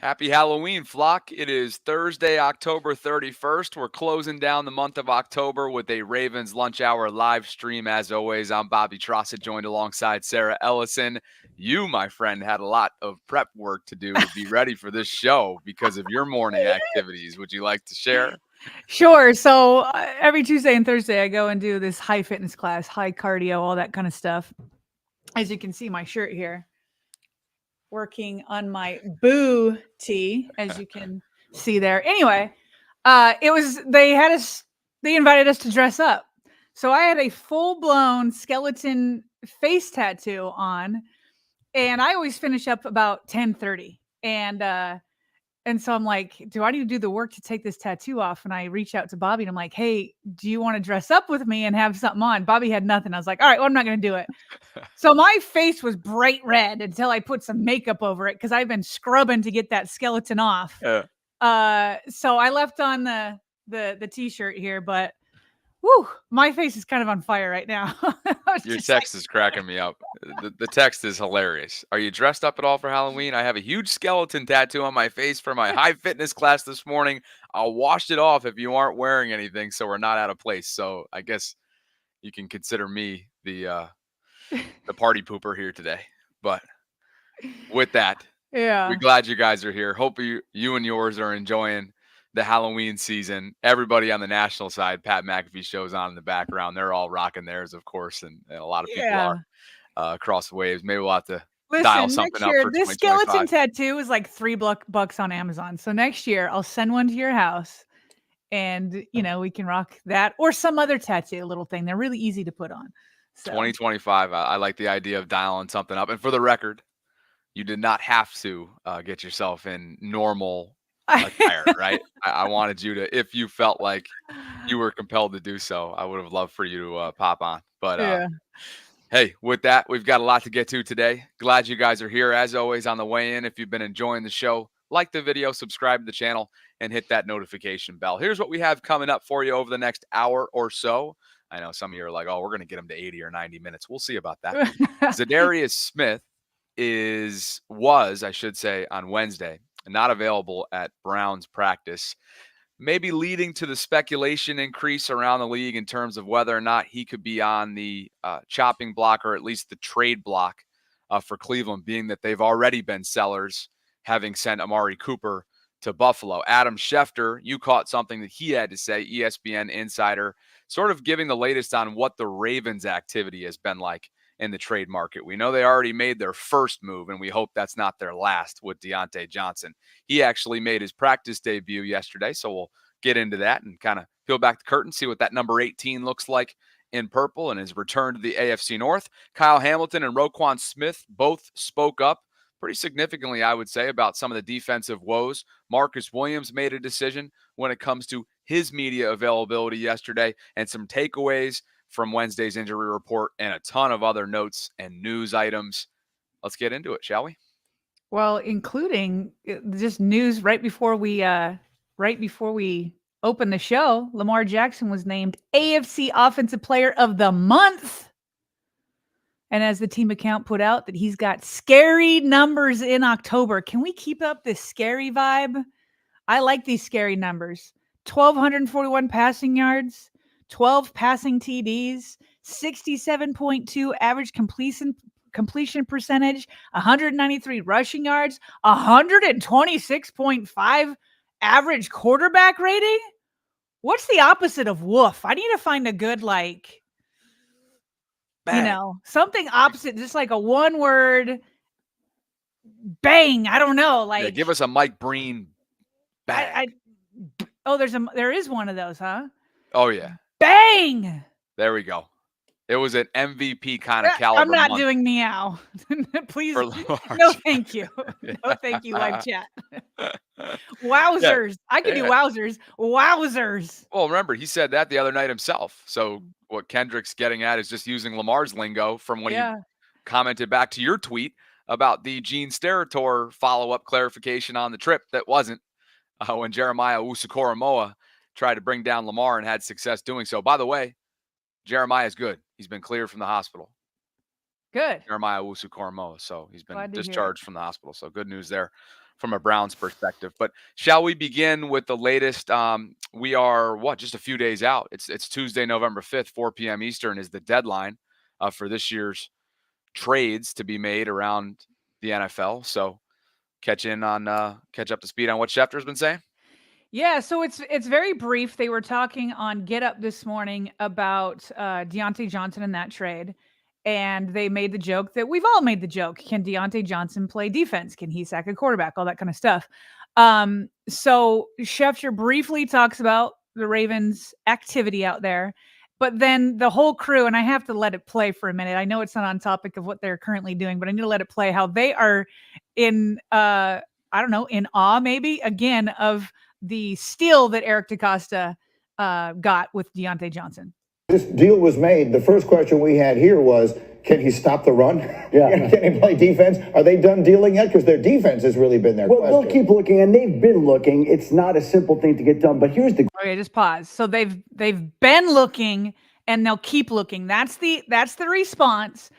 Happy Halloween, flock. It is Thursday, October 31st. We're closing down the month of October with a Ravens Lunch Hour live stream. As always, I'm Bobby Trossett, joined alongside Sarah Ellison. You, my friend, had a lot of prep work to do to be ready for this show because of your morning activities. Would you like to share? Sure. So every Tuesday and Thursday, I go and do this high fitness class, high cardio, all that kind of stuff. As you can see, my shirt here, working on my boo tee, as you can see there. Anyway, they invited us to dress up. So I had a full blown skeleton face tattoo on, and I always finish up about 10:30. And so I'm like, do I need to do the work to take this tattoo off? And I reach out to Bobby and I'm like, hey, do you want to dress up with me and have something on? Bobby had nothing. I was like, all right, well, I'm not going to do it. So my face was bright red until I put some makeup over it because I've been scrubbing to get that skeleton off. So I left on the t-shirt here, but whew, my face is kind of on fire right now. Your text is cracking me up. The text is hilarious. Are you dressed up at all for Halloween? I have a huge skeleton tattoo on my face for my high fitness class this morning. I'll wash it off if you aren't wearing anything, so we're not out of place. So I guess you can consider me the party pooper here today. But with that, we're glad you guys are here. Hope you and yours are enjoying the Halloween season. Everybody on the national side, Pat McAfee show's on in the background. They're all rocking theirs, of course, and a lot of people are across the waves. Maybe we'll have to dial something up for this skeleton tattoo is like $3 on Amazon. So next year I'll send one to your house, and we can rock that or some other tattoo little thing. They're really easy to put on. So. 2025. I like the idea of dialing something up. And for the record, you did not have to get yourself in normal attire, right? I wanted you to, if you felt like you were compelled to do so, I would have loved for you to pop on. But hey, with that, we've got a lot to get to today. Glad you guys are here, as always, on the way in. If you've been enjoying the show, like the video, subscribe to the channel, and hit that notification bell. Here's what we have coming up for you over the next hour or so. I know some of you are like, oh, we're going to get them to 80 or 90 minutes. We'll see about that. Za'Darius Smith was, I should say, on Wednesday, not available at Browns practice, maybe leading to the speculation increase around the league in terms of whether or not he could be on the chopping block or at least the trade block for Cleveland, being that they've already been sellers, having sent Amari Cooper to Buffalo. Adam Schefter, you caught something that he had to say, ESPN insider, sort of giving the latest on what the Ravens' activity has been like in the trade market. We know they already made their first move, and we hope that's not their last with Diontae Johnson. He actually made his practice debut yesterday, so we'll get into that and kind of peel back the curtain, see what that number 18 looks like in purple and his return to the AFC North. Kyle Hamilton and Roquan Smith both spoke up pretty significantly, I would say, about some of the defensive woes. Marcus Williams made a decision when it comes to his media availability yesterday, and some takeaways from Wednesday's injury report, and a ton of other notes and news items. Let's get into it, shall we? Well, including just news right before we open the show, Lamar Jackson was named AFC Offensive Player of the Month. And as the team account put out, that he's got scary numbers in October. Can we keep up this scary vibe? I like these scary numbers. 1,241 passing yards, 12 passing TDs, 67.2 average completion percentage, 193 rushing yards, 126.5 average quarterback rating. What's the opposite of woof? I need to find a good, something opposite, just like a one word bang. I don't know. Give us a Mike Breen bang. There is one of those, huh? Oh, yeah. Bang! There we go. It was an MVP kind of caliber. I'm not doing meow. Please. No, thank you. No, thank you, live chat. Wowzers. Yeah. I can do wowzers. Wowzers. Well, remember, he said that the other night himself. So what Kendrick's getting at is just using Lamar's lingo from when he commented back to your tweet about the Gene Steratore follow-up clarification on the trip that wasn't when Jeremiah Owusu-Koramoah tried to bring down Lamar and had success doing so. By the way, Jeremiah is good. He's been cleared from the hospital. Good. Jeremiah Owusu-Koramoah. So he's been Glad to hear it. discharged from the hospital. So good news there from a Browns perspective. But shall we begin with the latest? We are just a few days out. It's Tuesday, November 5th, 4 p.m. Eastern is the deadline for this year's trades to be made around the NFL. So catch up to speed on what Schefter's been saying. Yeah, so it's very brief. They were talking on Get Up this morning about Diontae Johnson in that trade. And they made the joke that we've all made the joke. Can Diontae Johnson play defense? Can he sack a quarterback? All that kind of stuff. So Schefter briefly talks about the Ravens' activity out there, but then the whole crew, and I have to let it play for a minute. I know it's not on topic of what they're currently doing, but I need to let it play how they are in, I don't know, in awe maybe, again, of the steal that Eric DeCosta got with Diontae Johnson. This deal was made. The first question we had here was, can he stop the run? Yeah. Can he play defense? Are they done dealing yet? Because their defense has really been their question. We'll keep looking, and they've been looking. It's not a simple thing to get done, but here's the... Okay, just pause. So they've been looking, and they'll keep looking. That's the response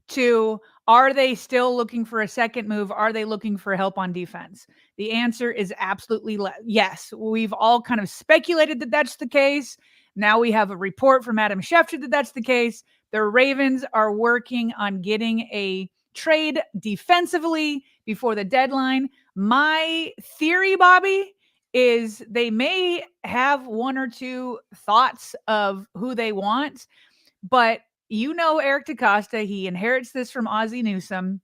to, are they still looking for a second move? Are they looking for help on defense? The answer is absolutely yes. We've all kind of speculated that that's the case. Now we have a report from Adam Schefter that that's the case. The Ravens are working on getting a trade defensively before the deadline. My theory, Bobby, is they may have one or two thoughts of who they want, but Eric DeCosta, he inherits this from Ozzie Newsome.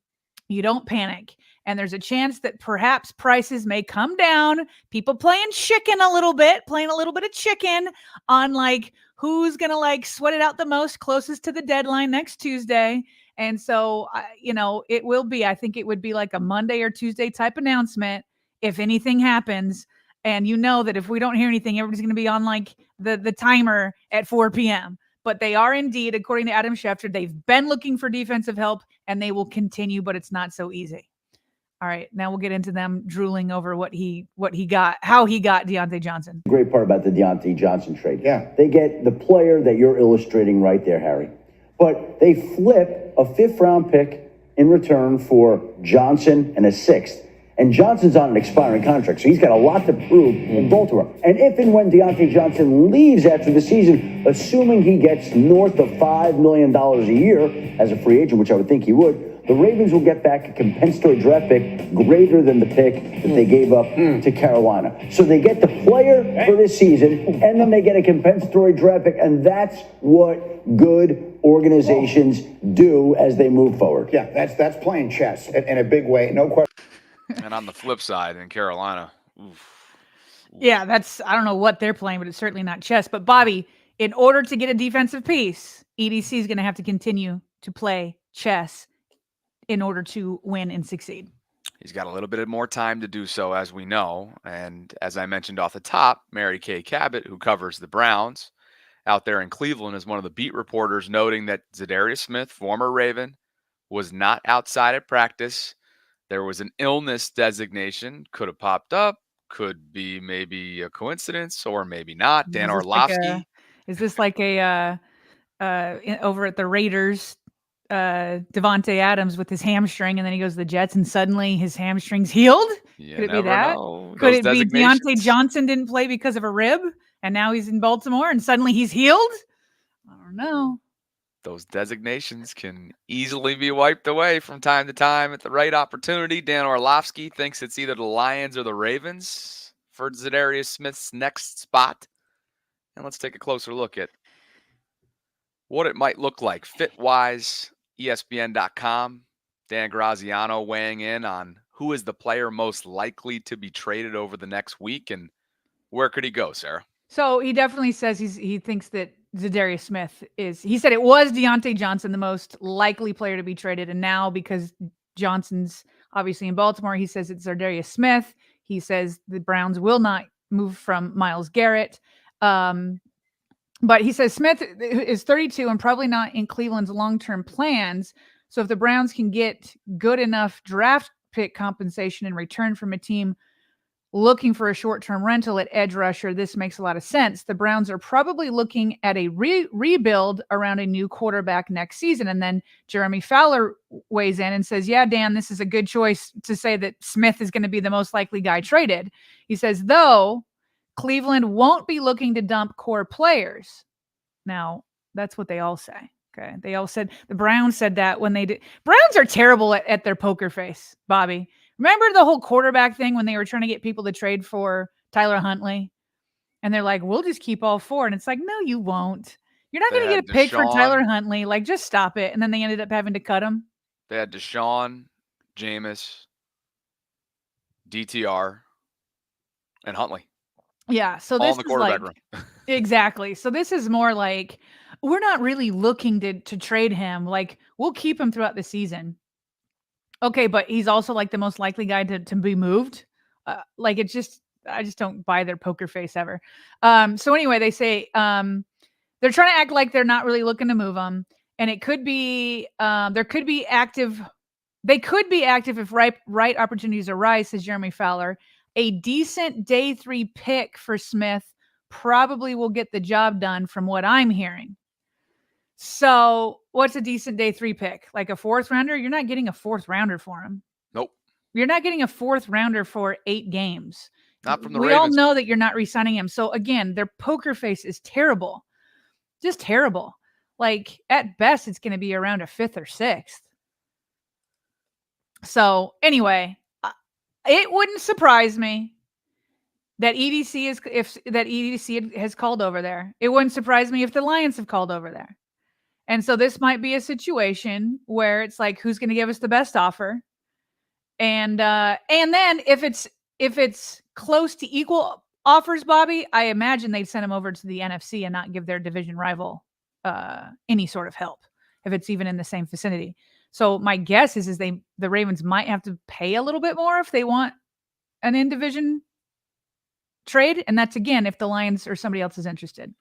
You don't panic. And there's a chance that perhaps prices may come down. People playing a little bit of chicken on like who's going to like sweat it out the most closest to the deadline next Tuesday. And so, it will be, I think it would be like a Monday or Tuesday type announcement if anything happens. And that if we don't hear anything, everybody's going to be on like the timer at 4 p.m. But they are indeed, according to Adam Schefter, they've been looking for defensive help and they will continue, but it's not so easy. All right, now we'll get into them drooling over what he got, how he got Diontae Johnson. Great part about the Diontae Johnson trade. Yeah. They get the player that you're illustrating right there, Harry. But they flip a 5th-round pick in return for Johnson and a 6th. And Johnson's on an expiring contract, so he's got a lot to prove in Baltimore. And if and when Diontae Johnson leaves after the season, assuming he gets north of $5 million a year as a free agent, which I would think he would, the Ravens will get back a compensatory draft pick greater than the pick that they gave up to Carolina. So they get the player for this season, and then they get a compensatory draft pick, and that's what good organizations do as they move forward. Yeah, that's playing chess in a big way. No question. And on the flip side, in Carolina, yeah, I don't know what they're playing, but it's certainly not chess. But Bobby, in order to get a defensive piece, EDC is going to have to continue to play chess in order to win and succeed. He's got a little bit more time to do so, as we know. And as I mentioned off the top, Mary Kay Cabot, who covers the Browns out there in Cleveland, is one of the beat reporters, noting that Za'Darius Smith, former Raven, was not outside at practice. There was an illness designation, could have popped up, could be maybe a coincidence or maybe not. Dan Orlovsky. Is this like a over at the Raiders, Devontae Adams with his hamstring, and then he goes to the Jets, and suddenly his hamstring's healed? Could it be that? Could it be Diontae Johnson didn't play because of a rib, and now he's in Baltimore, and suddenly he's healed? I don't know. Those designations can easily be wiped away from time to time at the right opportunity. Dan Orlovsky thinks it's either the Lions or the Ravens for Za'Darius Smith's next spot. And let's take a closer look at what it might look like fit-wise. ESPN.com, Dan Graziano weighing in on who is the player most likely to be traded over the next week and where could he go, Sarah? So he definitely says he thinks that Za'Darius Smith he said it was Diontae Johnson, the most likely player to be traded. And now because Johnson's obviously in Baltimore, he says it's Za'Darius Smith. He says the Browns will not move from Myles Garrett. But he says Smith is 32 and probably not in Cleveland's long-term plans. So if the Browns can get good enough draft pick compensation in return from a team looking for a short-term rental at edge rusher, this makes a lot of sense. The Browns are probably looking at a rebuild around a new quarterback next season. And then Jeremy Fowler weighs in and says, yeah, Dan, this is a good choice to say that Smith is going to be the most likely guy traded. He says, though, Cleveland won't be looking to dump core players. Now, that's what they all say. Okay. They all said, the Browns said that when they did. Browns are terrible at their poker face, Bobby. Remember the whole quarterback thing when they were trying to get people to trade for Tyler Huntley? And they're like, we'll just keep all four. And it's like, no, you won't. You're not going to get a pick for Tyler Huntley. Like, just stop it. And then they ended up having to cut him. They had Deshaun, Jameis, DTR, and Huntley. Yeah. So all this in the is quarterback like, room. Exactly. So this is more like, we're not really looking to trade him. Like, we'll keep him throughout the season. Okay, but he's also like the most likely guy to be moved. Like, it's just, I just don't buy their poker face ever. So anyway, they say they're trying to act like they're not really looking to move him. And it could be, they could be active if right opportunities arise, says Jeremy Fowler. A decent day 3 pick for Smith probably will get the job done from what I'm hearing. So what's a decent day 3 pick? Like a 4th rounder? You're not getting a 4th rounder for him. Nope. You're not getting a 4th rounder for 8 games. Not from the Ravens. We all know that you're not re-signing him. So again, their poker face is terrible. Just terrible. Like, at best, it's going to be around a 5th or 6th. So anyway, it wouldn't surprise me that EDC has called over there. It wouldn't surprise me if the Lions have called over there. And so this might be a situation where it's like, who's going to give us the best offer? And then if it's close to equal offers, Bobby, I imagine they'd send him over to the NFC and not give their division rival any sort of help if it's even in the same vicinity. So my guess is the Ravens might have to pay a little bit more if they want an in-division trade. And that's, again, if the Lions or somebody else is interested.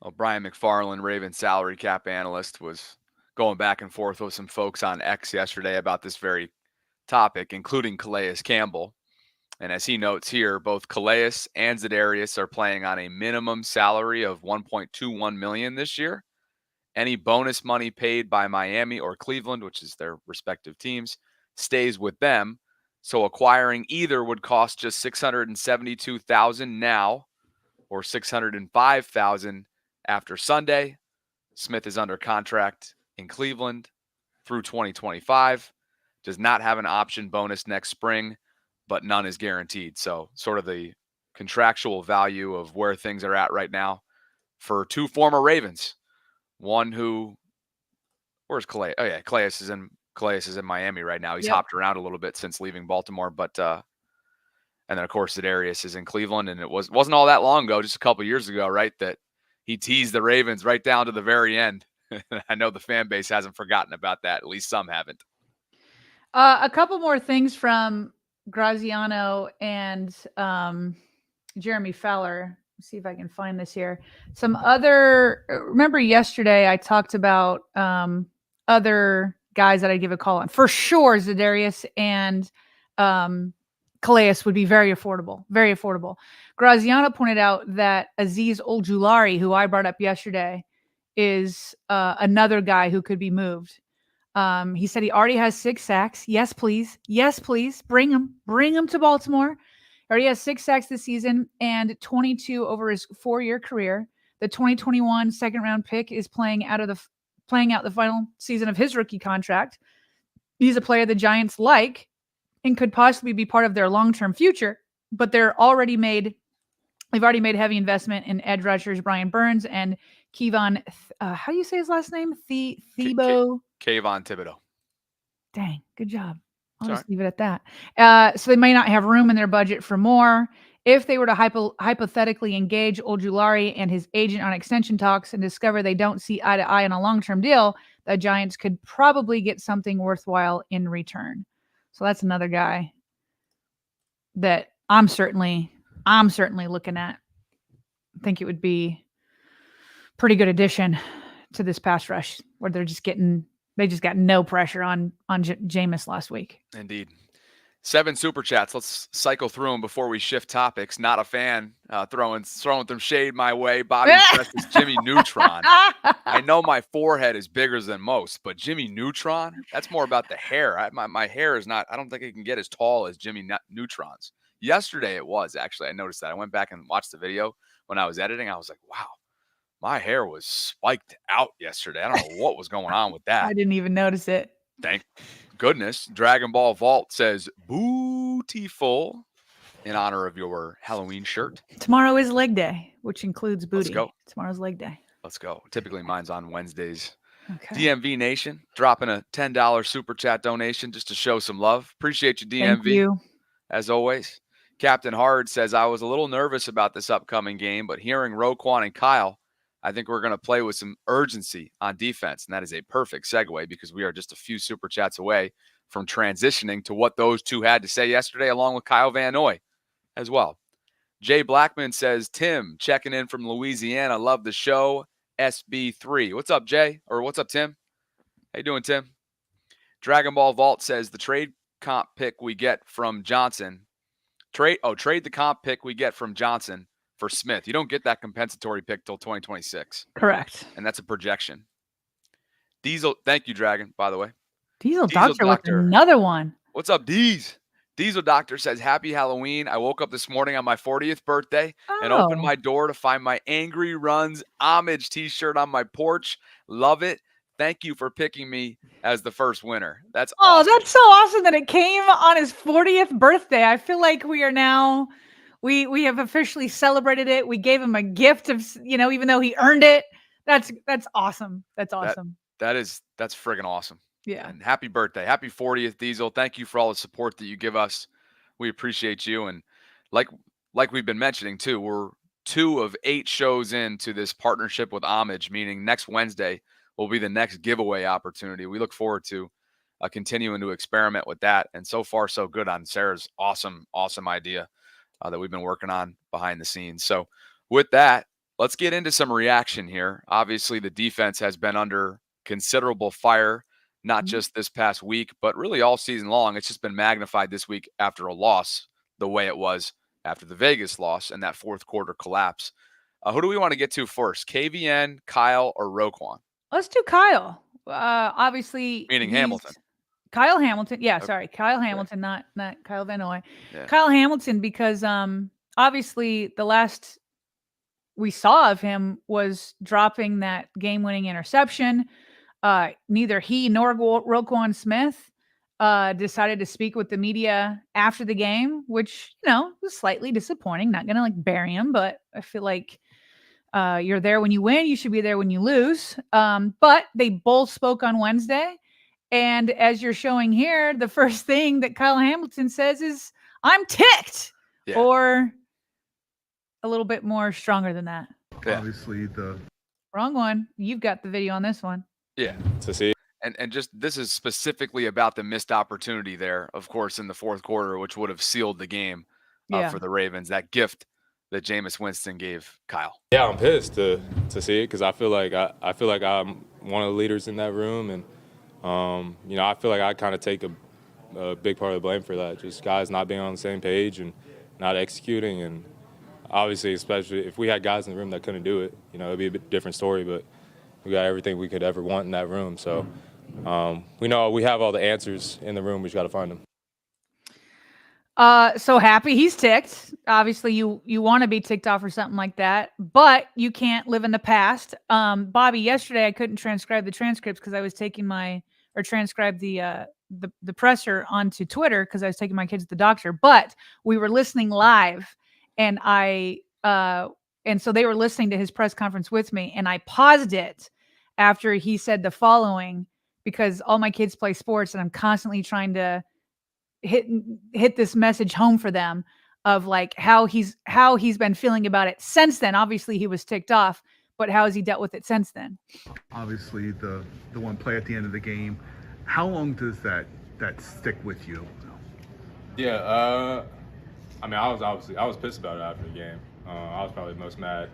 Well, Brian McFarland, Ravens salary cap analyst, was going back and forth with some folks on X yesterday about this very topic, including Calais Campbell. And as he notes here, both Calais and Za'Darius are playing on a minimum salary of $1.21 million this year. Any bonus money paid by Miami or Cleveland, which is their respective teams, stays with them. So acquiring either would cost just $672,000 now, or $605,000 after Sunday. Smith is under contract in Cleveland through 2025. Does not have an option bonus next spring, but none is guaranteed. So sort of the contractual value of where things are at right now for 2 former Ravens. One who, where's Calais? Oh yeah, Calais is in Miami right now. He's hopped around a little bit since leaving Baltimore, but and then of course Za'Darius is in Cleveland, and it wasn't all that long ago, just a couple years ago, right, that he teased the Ravens right down to the very end. I know the fan base hasn't forgotten about that. At least some haven't. A couple more things from Graziano and Jeremy Fowler. Let's see if I can find this here. Some other, remember yesterday I talked about other guys that I give a call on. For sure, Za'Darius and Calais would be very affordable, very affordable. Graziano pointed out that Azeez Ojulari, who I brought up yesterday, is another guy who could be moved. He said he already has 6 sacks. Yes, please. Yes, please. Bring him to Baltimore. Already has 6 sacks this season and 22 over his 4-year career. The 2021 second-round pick is playing out the final season of his rookie contract. He's a player the Giants like and could possibly be part of their long-term future, but they've already made heavy investment in edge rushers Brian Burns and Kevon. How do you say his last name? Kayvon Thibodeau. Dang, good job. I'll just leave it at that. So they may not have room in their budget for more. If they were to hypothetically engage Ojulari and his agent on extension talks and discover they don't see eye to eye on a long-term deal, the Giants could probably get something worthwhile in return. So that's another guy that I'm certainly looking at. I think it would be a pretty good addition to this pass rush where they just got no pressure on Jameis last week. Indeed. 7 super chats. Let's cycle through them before we shift topics. Not a fan. Throwing some shade my way. Bobby Press is Jimmy Neutron. I know my forehead is bigger than most, but Jimmy Neutron, that's more about the hair. My hair is not, I don't think it can get as tall as Jimmy Neutron's. Yesterday it was, actually. I noticed that. I went back and watched the video when I was editing. I was like, wow, my hair was spiked out yesterday. I don't know what was going on with that. I didn't even notice it. Thank goodness. Dragon Ball Vault says bootyful in honor of your Halloween shirt. Tomorrow is leg day, which includes booty. Let's go. Tomorrow's leg day. Let's go. Typically mine's on Wednesdays. Okay. DMV Nation dropping a $10 super chat donation just to show some love. Appreciate you, DMV. Thank you. As always. Captain Hard says, I was a little nervous about this upcoming game, but hearing Roquan and Kyle, I think we're going to play with some urgency on defense. And that is a perfect segue because we are just a few super chats away from transitioning to what those two had to say yesterday, along with Kyle Van Noy as well. Jay Blackman says, Tim, checking in from Louisiana. Love the show. SB3. What's up, Jay? Or what's up, Tim? How you doing, Tim? Dragon Ball Vault says the trade comp pick we get from Johnson. Trade the comp pick we get from Johnson for Smith. You don't get that compensatory pick till 2026. Correct. And that's a projection. Diesel, thank you, Dragon, by the way. Diesel Doctor with another one. What's up, Deez? Diesel Doctor says, happy Halloween. I woke up this morning on my 40th birthday and opened my door to find my Angry Runs homage t-shirt on my porch. Love it. Thank you for picking me as the first winner. That's awesome. That's so awesome that it came on his 40th birthday. I feel like we are now, we have officially celebrated it. We gave him a gift of, even though he earned it. That's awesome. That's awesome. That's friggin' awesome. Yeah. And happy birthday. Happy 40th, Diesel. Thank you for all the support that you give us. We appreciate you. And like we've been mentioning too, we're 2 of 8 shows into this partnership with Homage, meaning next Wednesday will be the next giveaway opportunity. We look forward to continuing to experiment with that. And so far, so good on Sarah's awesome idea that we've been working on behind the scenes. So with that, let's get into some reaction here. Obviously, the defense has been under considerable fire, not just this past week, but really all season long. It's just been magnified this week after a loss, the way it was after the Vegas loss and that fourth quarter collapse. Who do we want to get to first? KVN, Kyle, or Roquan? Let's do Kyle. Obviously, meaning Hamilton. Kyle Hamilton. Yeah, sorry. Kyle Hamilton, not Kyle Van Noy. Yeah. Kyle Hamilton, because obviously the last we saw of him was dropping that game-winning interception. Neither he nor Roquan Smith decided to speak with the media after the game, which, was slightly disappointing. Not going to bury him, but I feel like you're there when you win. You should be there when you lose. But they both spoke on Wednesday. And as you're showing here, the first thing that Kyle Hamilton says is, I'm ticked. Yeah. Or a little bit more stronger than that. Yeah. Obviously the wrong one. You've got the video on this one. Yeah. To see. And just this is specifically about the missed opportunity there, of course, in the fourth quarter, which would have sealed the game for the Ravens. That gift that Jameis Winston gave Kyle. Yeah, I'm pissed to see it because I feel like I'm one of the leaders in that room, and I feel like I kind of take a big part of the blame for that. Just guys not being on the same page and not executing, and obviously, especially if we had guys in the room that couldn't do it, it'd be a bit different story. But we got everything we could ever want in that room, so we know we have all the answers in the room. We just got to find them. So happy he's ticked. Obviously, you want to be ticked off or something like that, but you can't live in the past. Bobby, yesterday I couldn't transcribe the transcripts because I was transcribe the presser onto Twitter because I was taking my kids to the doctor. But we were listening live, and so they were listening to his press conference with me, and I paused it after he said the following because all my kids play sports, and I'm constantly trying to hit this message home for them of how he's been feeling about it since then. Obviously he was ticked off, but how has he dealt with it since then? Obviously the one play at the end of the game, how long does that stick with you? Yeah, I was pissed about it after the game. I was probably the most mad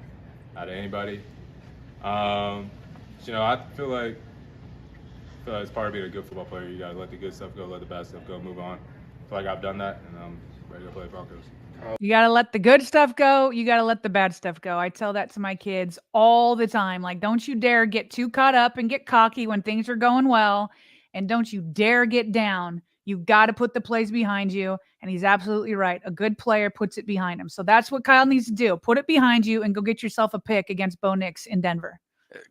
out of anybody. I feel like it's part of being a good football player. You gotta let the good stuff go, let the bad stuff go, move on. feel like I've done that, and I'm ready to play Broncos. You got to let the good stuff go. You got to let the bad stuff go. I tell that to my kids all the time. Like, don't you dare get too caught up and get cocky when things are going well. And don't you dare get down. You got to put the plays behind you. And he's absolutely right. A good player puts it behind him. So that's what Kyle needs to do. Put it behind you and go get yourself a pick against Bo Nix in Denver.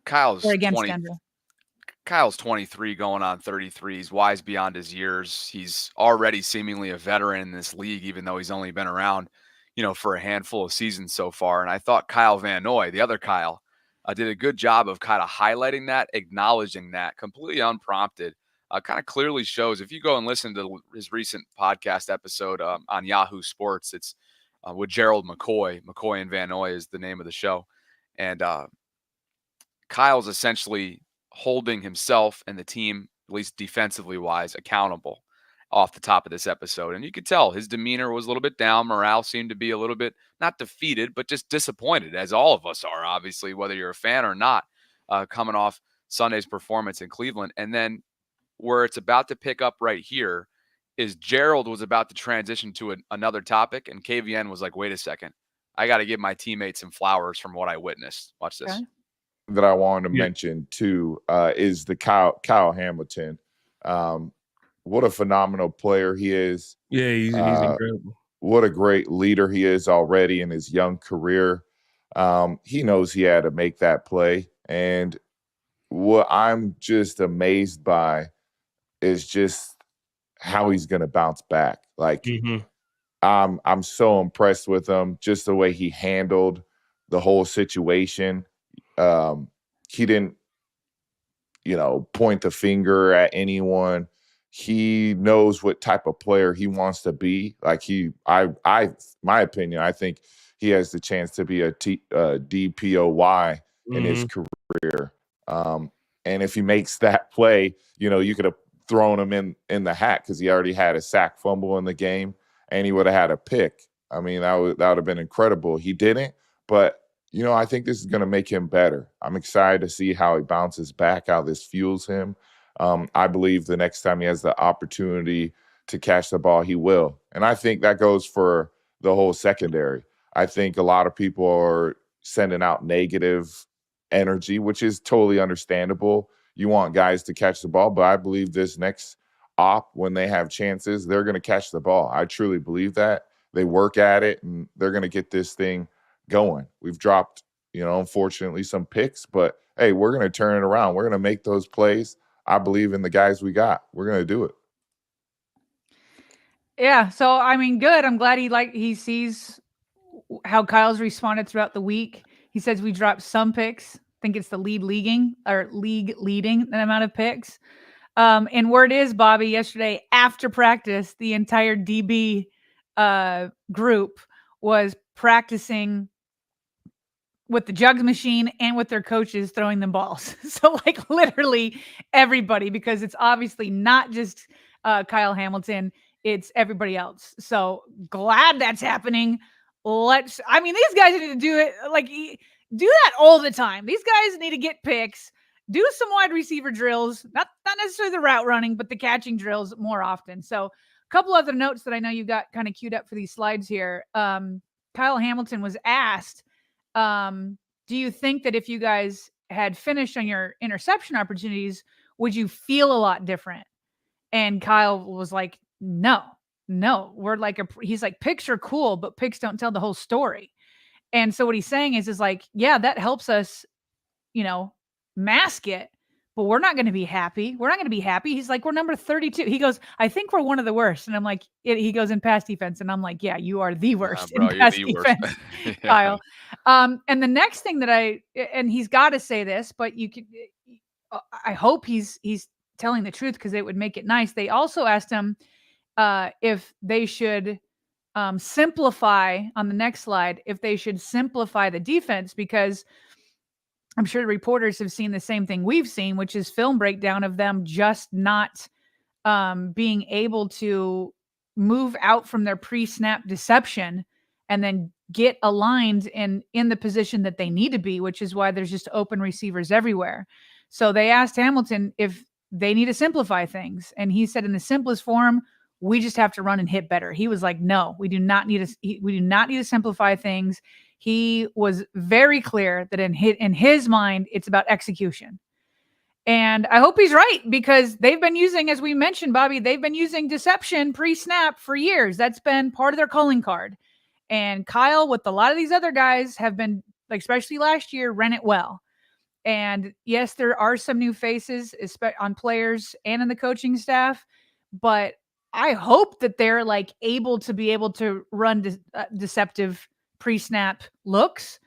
Kyle's Or against 20. Denver. Kyle's 23 going on 33. He's wise beyond his years. He's already seemingly a veteran in this league, even though he's only been around, for a handful of seasons so far. And I thought Kyle Van Noy, the other Kyle, did a good job of kind of highlighting that, acknowledging that, completely unprompted. Kind of clearly shows, if you go and listen to his recent podcast episode on Yahoo Sports, it's with Gerald McCoy. McCoy and Van Noy is the name of the show. And Kyle's essentially holding himself and the team, at least defensively wise, accountable off the top of this episode. And you could tell his demeanor was a little bit down. Morale seemed to be a little bit, not defeated, but just disappointed, as all of us are, obviously, whether you're a fan or not, coming off Sunday's performance in Cleveland. And then where it's about to pick up right here is Gerald was about to transition to another topic, and KVN was like, wait a second, I got to give my teammates some flowers from what I witnessed. Watch this. Okay. That I wanted to mention too is the Kyle Hamilton. What a phenomenal player he is. Yeah, he's incredible. What a great leader he is already in his young career. He knows he had to make that play. And what I'm just amazed by is just how he's going to bounce back. Like, I'm so impressed with him, just the way he handled the whole situation. He didn't, point the finger at anyone. He knows what type of player he wants to be. Like my opinion, I think he has the chance to be a DPOY in his career. And if he makes that play, you could have thrown him in the hat because he already had a sack fumble in the game and he would have had a pick. I mean, that would have been incredible. He didn't, but I think this is going to make him better. I'm excited to see how he bounces back, how this fuels him. I believe the next time he has the opportunity to catch the ball, he will. And I think that goes for the whole secondary. I think a lot of people are sending out negative energy, which is totally understandable. You want guys to catch the ball, but I believe this next op, when they have chances, they're going to catch the ball. I truly believe that. They work at it, and they're going to get this thing going. We've dropped, unfortunately, some picks, but hey, we're going to turn it around. We're going to make those plays. I believe in the guys we got. We're going to do it. Yeah. So, I mean, good. I'm glad he sees how Kyle's responded throughout the week. He says we dropped some picks. I think it's the league leading the amount of picks. And word is, Bobby, yesterday after practice, the entire DB group was practicing with the jugs machine and with their coaches throwing them balls. So like literally everybody, because it's obviously not just Kyle Hamilton, it's everybody else. So glad that's happening. These guys need to do it. Like, do that all the time. These guys need to get picks, do some wide receiver drills, not necessarily the route running, but the catching drills more often. So a couple other notes that I know you got kind of queued up for these slides here. Kyle Hamilton was asked, do you think that if you guys had finished on your interception opportunities, would you feel a lot different? And Kyle was like, no, we're like, he's like, picks are cool, but picks don't tell the whole story. And so what he's saying is like, yeah, that helps us, mask it, but we're not going to be happy. We're not going to be happy. He's like, we're number 32. He goes, I think we're one of the worst. And I'm like, he goes in pass defense. And I'm like, yeah, you are the worst in pass defense, Kyle. And the next thing that and he's got to say this, but I hope he's telling the truth because it would make it nice. They also asked him if they should simplify on the next slide, if they should simplify the defense, because I'm sure the reporters have seen the same thing we've seen, which is film breakdown of them just not being able to move out from their pre-snap deception and then get aligned in the position that they need to be, which is why there's just open receivers everywhere. So they asked Hamilton if they need to simplify things. And he said in the simplest form, We just have to run and hit better. He was like, no, we do not need to simplify things. He was very clear that in his mind, it's about execution. And I hope he's right, because they've been using, as we mentioned, Bobby, they've been using deception pre-snap for years. That's been part of their calling card. And Kyle, with a lot of these other guys, have been, like, especially last year, ran it well. And yes, there are some new faces on players and in the coaching staff, but I hope that they're like able to run deceptive pre-snap looks.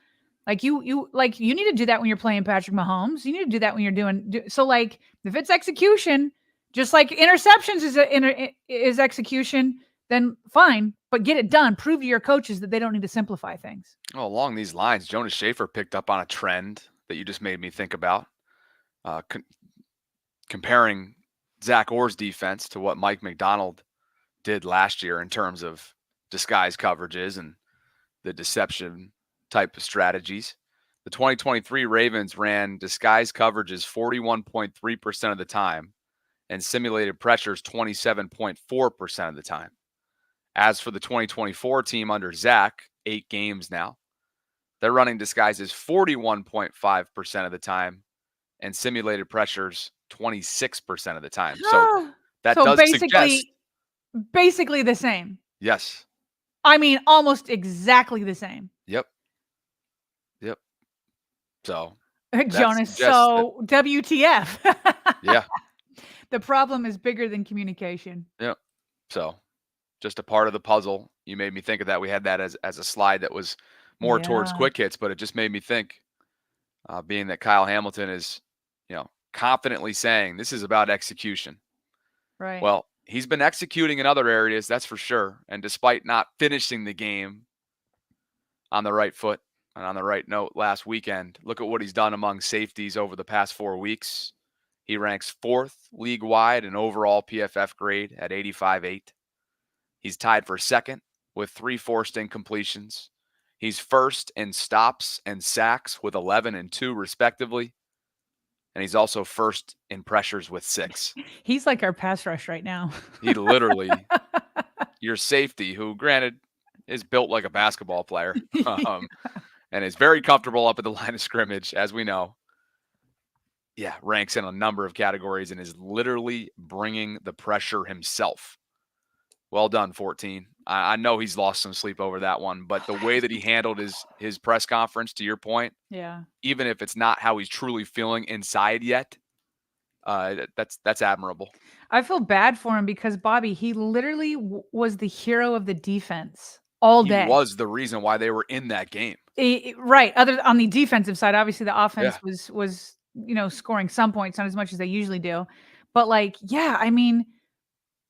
Like you need to do that when you're playing Patrick Mahomes. You need to do that when you're doing so. Like, if it's execution, just like interceptions is execution, then fine, but get it done. Prove to your coaches that they don't need to simplify things. Well, along these lines, Jonas Schefter picked up on a trend that you just made me think about, comparing Zach Orr's defense to what Mike McDonald did last year in terms of disguise coverages and the deception type of strategies. The 2023 Ravens ran disguise coverages 41.3% of the time and simulated pressures 27.4% of the time. As for the 2024 team under Zach, 8 games now, they're running disguises 41.5% of the time and simulated pressures 26% of the time. So that does suggest basically the same. Yes. I mean, almost exactly the same. Yep. So Jonas, so WTF. Yeah. The problem is bigger than communication. Yep. So just a part of the puzzle. You made me think of that. We had that as a slide that was more towards quick hits, but it just made me think, being that Kyle Hamilton is, confidently saying this is about execution. Right. Well, he's been executing in other areas, that's for sure. And despite not finishing the game on the right foot and on the right note last weekend, look at what he's done among safeties over the past 4 weeks. He ranks 4th league-wide in overall PFF grade at 85.8. He's tied for 2nd with 3 forced incompletions. He's 1st in stops and sacks with 11 and 2 respectively. And he's also 1st in pressures with 6. He's like our pass rush right now. He literally, your safety, who granted is built like a basketball player, and is very comfortable up at the line of scrimmage, as we know. Yeah, ranks in a number of categories and is literally bringing the pressure himself. Well done, 14. I know he's lost some sleep over that one, but the way that he handled his press conference, to your point, yeah, even if it's not how he's truly feeling inside yet, that's admirable. I feel bad for him because, Bobby, he literally was the hero of the defense all day. He was the reason why they were in that game. Right. Other on the defensive side, obviously the offense was scoring some points, not as much as they usually do. But I mean,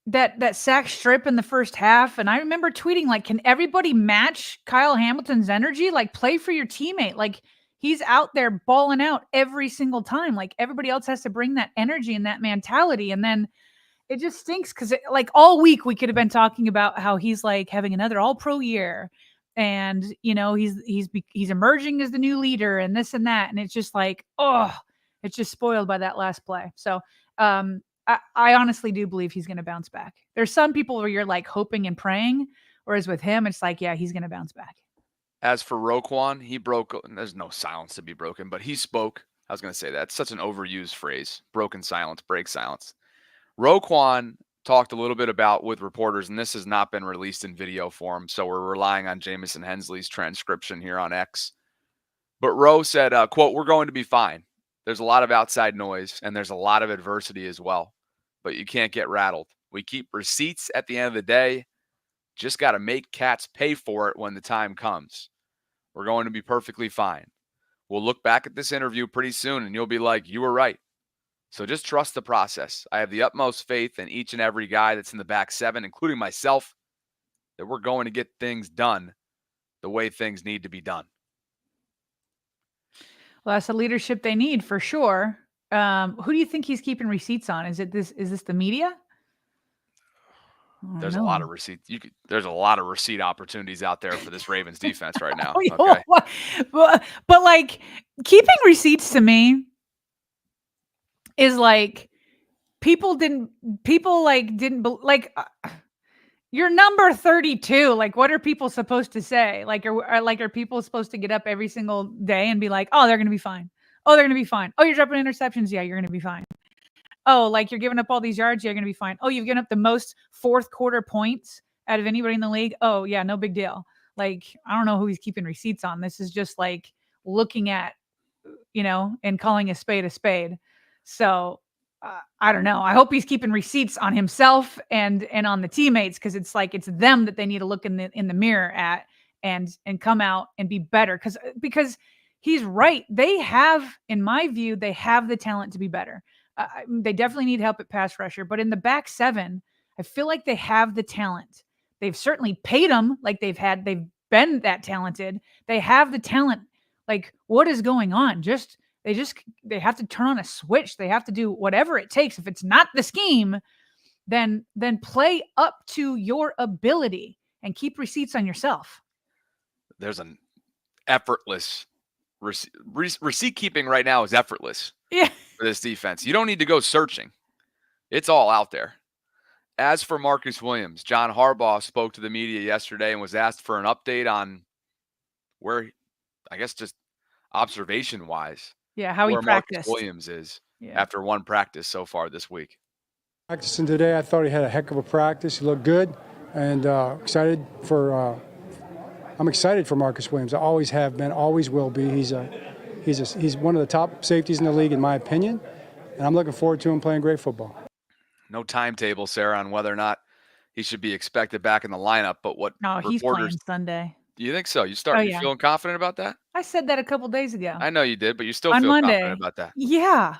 that sack strip in the first half, and I remember tweeting, like, can everybody match Kyle Hamilton's energy? Like, play for your teammate. Like, he's out there balling out every single time. Like, everybody else has to bring that energy and that mentality. And then it just stinks because, all week we could have been talking about how he's like having another all-pro year, and he's emerging as the new leader and this and that, and it's just like, it's just spoiled by that last play. So I honestly do believe he's going to bounce back. There's some people where you're like hoping and praying, whereas with him, it's like, yeah, he's going to bounce back. As for Roquan, he broke. There's no silence to be broken, but he spoke. I was going to say that. It's such an overused phrase. Broken silence, break silence. Roquan talked a little bit about with reporters, and this has not been released in video form, so we're relying on Jamison Hensley's transcription here on X. But Ro said, quote, "We're going to be fine. There's a lot of outside noise, and there's a lot of adversity as well. But you can't get rattled. We keep receipts at the end of the day. Just got to make cats pay for it when the time comes. We're going to be perfectly fine. We'll look back at this interview pretty soon, and you'll be like, you were right. So just trust the process. I have the utmost faith in each and every guy that's in the back 7, including myself, that we're going to get things done the way things need to be done." Well, that's the leadership they need for sure. Who do you think he's keeping receipts on? Is this the media? There's a lot of receipts. There's a lot of receipt opportunities out there for this Ravens defense right now. Okay. But like, keeping receipts to me is like, people didn't You're number 32. Like, what are people supposed to say? Like, are people supposed to get up every single day and be like, oh, they're going to be fine. Oh, they're going to be fine. Oh, you're dropping interceptions. Yeah, you're going to be fine. Oh, like you're giving up all these yards. You're going to be fine. Oh, you've given up the most fourth quarter points out of anybody in the league. Oh, yeah, no big deal. Like, I don't know who he's keeping receipts on. This is just like looking at, and calling a spade a spade. So I don't know. I hope he's keeping receipts on himself and on the teammates, because it's like it's them that they need to look in the mirror at and come out and be better. Because he's right. They have, in my view, they have the talent to be better. They definitely need help at pass rusher, but in the back seven, I feel like they have the talent. They've certainly paid them like they've been that talented. They have the talent. Like, what is going on? They have to turn on a switch. They have to do whatever it takes. If it's not the scheme, then play up to your ability and keep receipts on yourself. There's an effortless receipt keeping right now is effortless. Yeah. For this defense. You don't need to go searching. It's all out there. As for Marcus Williams, John Harbaugh spoke to the media yesterday and was asked for an update on where, I guess just observation-wise, yeah, how he practiced. Marcus Williams is after one practice so far this week. Practicing today, I thought he had a heck of a practice. He looked good, and I'm excited for Marcus Williams. I always have been, always will be. He's one of the top safeties in the league, in my opinion, and I'm looking forward to him playing great football. No timetable, Sarah, on whether or not he should be expected back in the lineup, but what he's playing Sunday. Do you think so? You feeling confident about that? I said that a couple days ago. I know you did, but you still on feel Monday. confident about that. Yeah.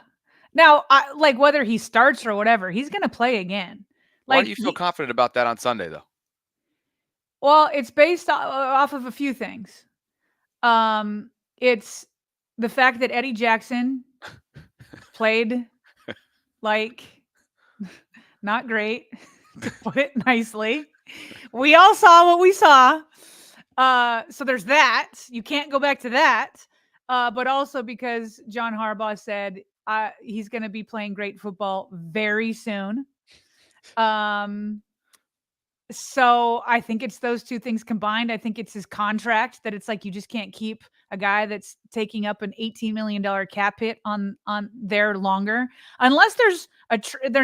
Now, like whether he starts or whatever, he's going to play again. Why do you feel confident about that on Sunday, though? Well, it's based off of a few things. It's the fact that Eddie Jackson played like not great, to put it nicely. We all saw what we saw. So there's that. You can't go back to that. But also because John Harbaugh said he's going to be playing great football very soon. So I think it's those two things combined. I think it's his contract that it's like you just can't keep a guy that's taking up an $18 million cap hit on there longer, unless there's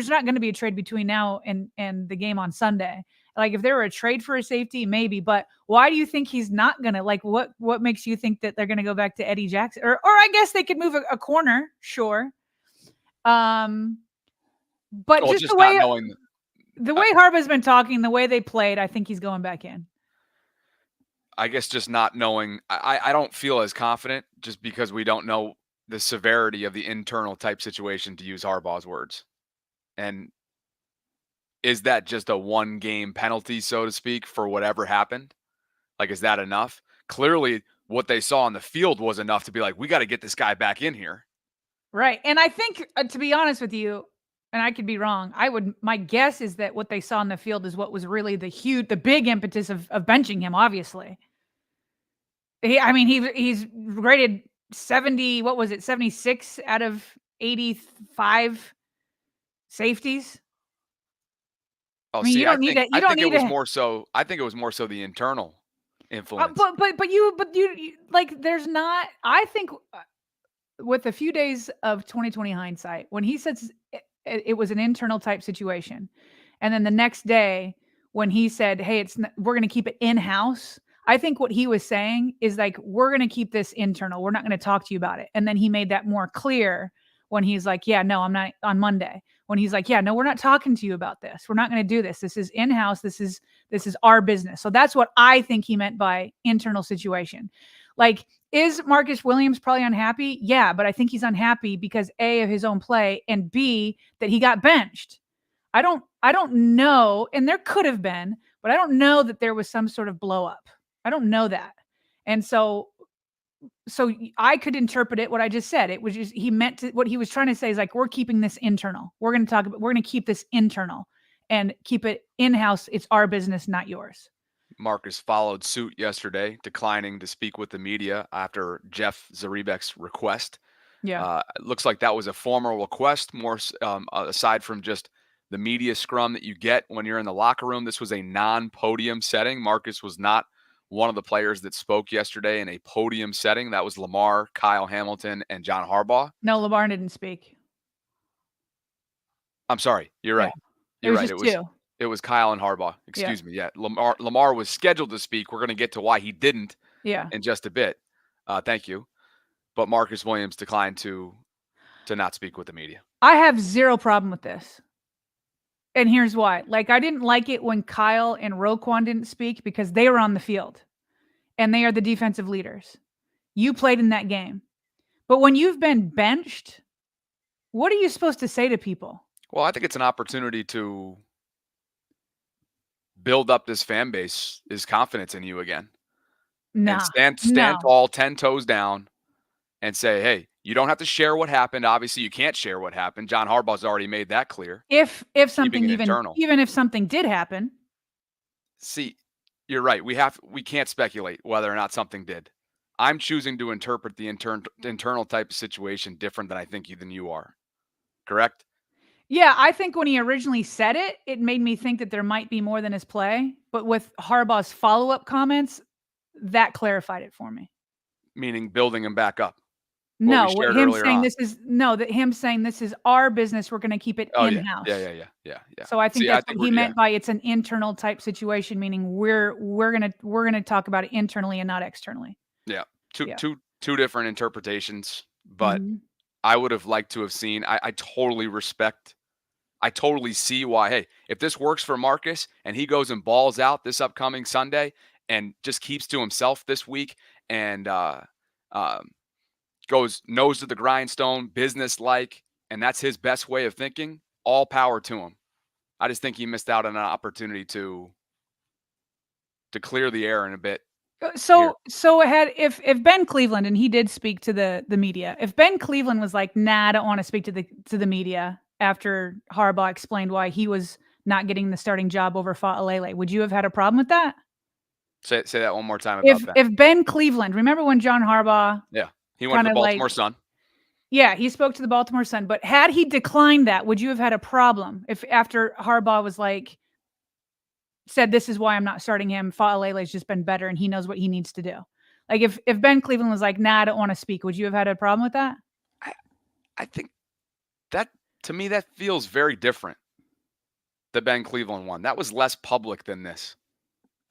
not going to be a trade between now and the game on Sunday. Like if there were a trade for a safety, maybe. But why do you think he's not going to? Like what makes you think that they're going to go back to Eddie Jackson? Or I guess they could move a corner, sure. But just the way. The way Harbaugh's been talking, the way they played, I think he's going back in. I guess just not knowing. I don't feel as confident just because we don't know the severity of the internal type situation, to use Harbaugh's words. And is that just a one-game penalty, so to speak, for whatever happened? Like, is that enough? Clearly, what they saw on the field was enough to be like, we got to get this guy back in here. Right. And I think, to be honest with you, and I could be wrong, my guess is that what they saw on the field is what was really the big impetus of benching him, obviously. He's rated 76 out of 85 safeties. Oh, I think it was more so the internal influence. But you like, there's not, I think with a few days of 2020 hindsight, when he says it was an internal type situation. And then the next day when he said, hey, we're going to keep it in-house. I think what he was saying is like, we're going to keep this internal. We're not going to talk to you about it. And then he made that more clear when he's like, yeah, no, I'm not on Monday. When he's like, yeah, no, we're not talking to you about this. We're not going to do this. This is in-house. This is our business. So that's what I think he meant by internal situation. Like, is Marcus Williams probably unhappy? Yeah, but I think he's unhappy because A, of his own play, and B, that he got benched. I don't know, and there could have been, but I don't know that there was some sort of blow up. I don't know that. And so I could interpret it what I just said. It was just what he was trying to say is like, we're keeping this internal. We're going to keep this internal and keep it in-house. It's our business, not yours. Marcus followed suit yesterday, declining to speak with the media after Jeff Zaribek's request. Yeah. It looks like that was a formal request, more aside from just the media scrum that you get when you're in the locker room. This was a non-podium setting. Marcus was not one of the players that spoke yesterday in a podium setting. That was Lamar, Kyle Hamilton, and John Harbaugh. No, Lamar didn't speak. I'm sorry. You're right. You're right. It was Kyle and Harbaugh. Excuse me. Yeah. Lamar was scheduled to speak. We're going to get to why he didn't in just a bit. Thank you. But Marcus Williams declined to not speak with the media. I have zero problem with this. And here's why. Like, I didn't like it when Kyle and Roquan didn't speak because they were on the field and they are the defensive leaders. You played in that game. But when you've been benched, what are you supposed to say to people? Well, I think it's an opportunity to build up this fan base, his confidence in you again. Nah, and stand tall, 10 toes down, and say, hey, you don't have to share what happened. Obviously, you can't share what happened. John Harbaugh's already made that clear. If something even if something did happen. See, you're right. We can't speculate whether or not something did. I'm choosing to interpret the internal type of situation different than you are. Correct? Yeah, I think when he originally said it, it made me think that there might be more than his play. But with Harbaugh's follow-up comments, that clarified it for me. Meaning building him back up. No, him saying this is our business. We're going to keep it in-house. Yeah. So I think that's what he meant by it's an internal type situation, meaning we're gonna talk about it internally and not externally. Yeah, two different interpretations, but I would have liked to have seen. I totally respect. I totally see why. Hey, if this works for Marcus and he goes and balls out this upcoming Sunday and just keeps to himself this week and goes nose to the grindstone, business-like, and that's his best way of thinking, all power to him. I just think he missed out on an opportunity to clear the air in a bit. So if Ben Cleveland, and he did speak to the media, if Ben Cleveland was like, nah, I don't want to speak to the media after Harbaugh explained why he was not getting the starting job over Fa'alele, would you have had a problem with that? Say that one more time about that. If Ben Cleveland, remember when John Harbaugh he went to the Baltimore Sun. Yeah, he spoke to the Baltimore Sun. But had he declined that, would you have had a problem if after Harbaugh was like, said this is why I'm not starting him, Fa'alele's just been better and he knows what he needs to do? Like if Ben Cleveland was like, nah, I don't want to speak, would you have had a problem with that? I think that, to me, that feels very different. The Ben Cleveland one. That was less public than this.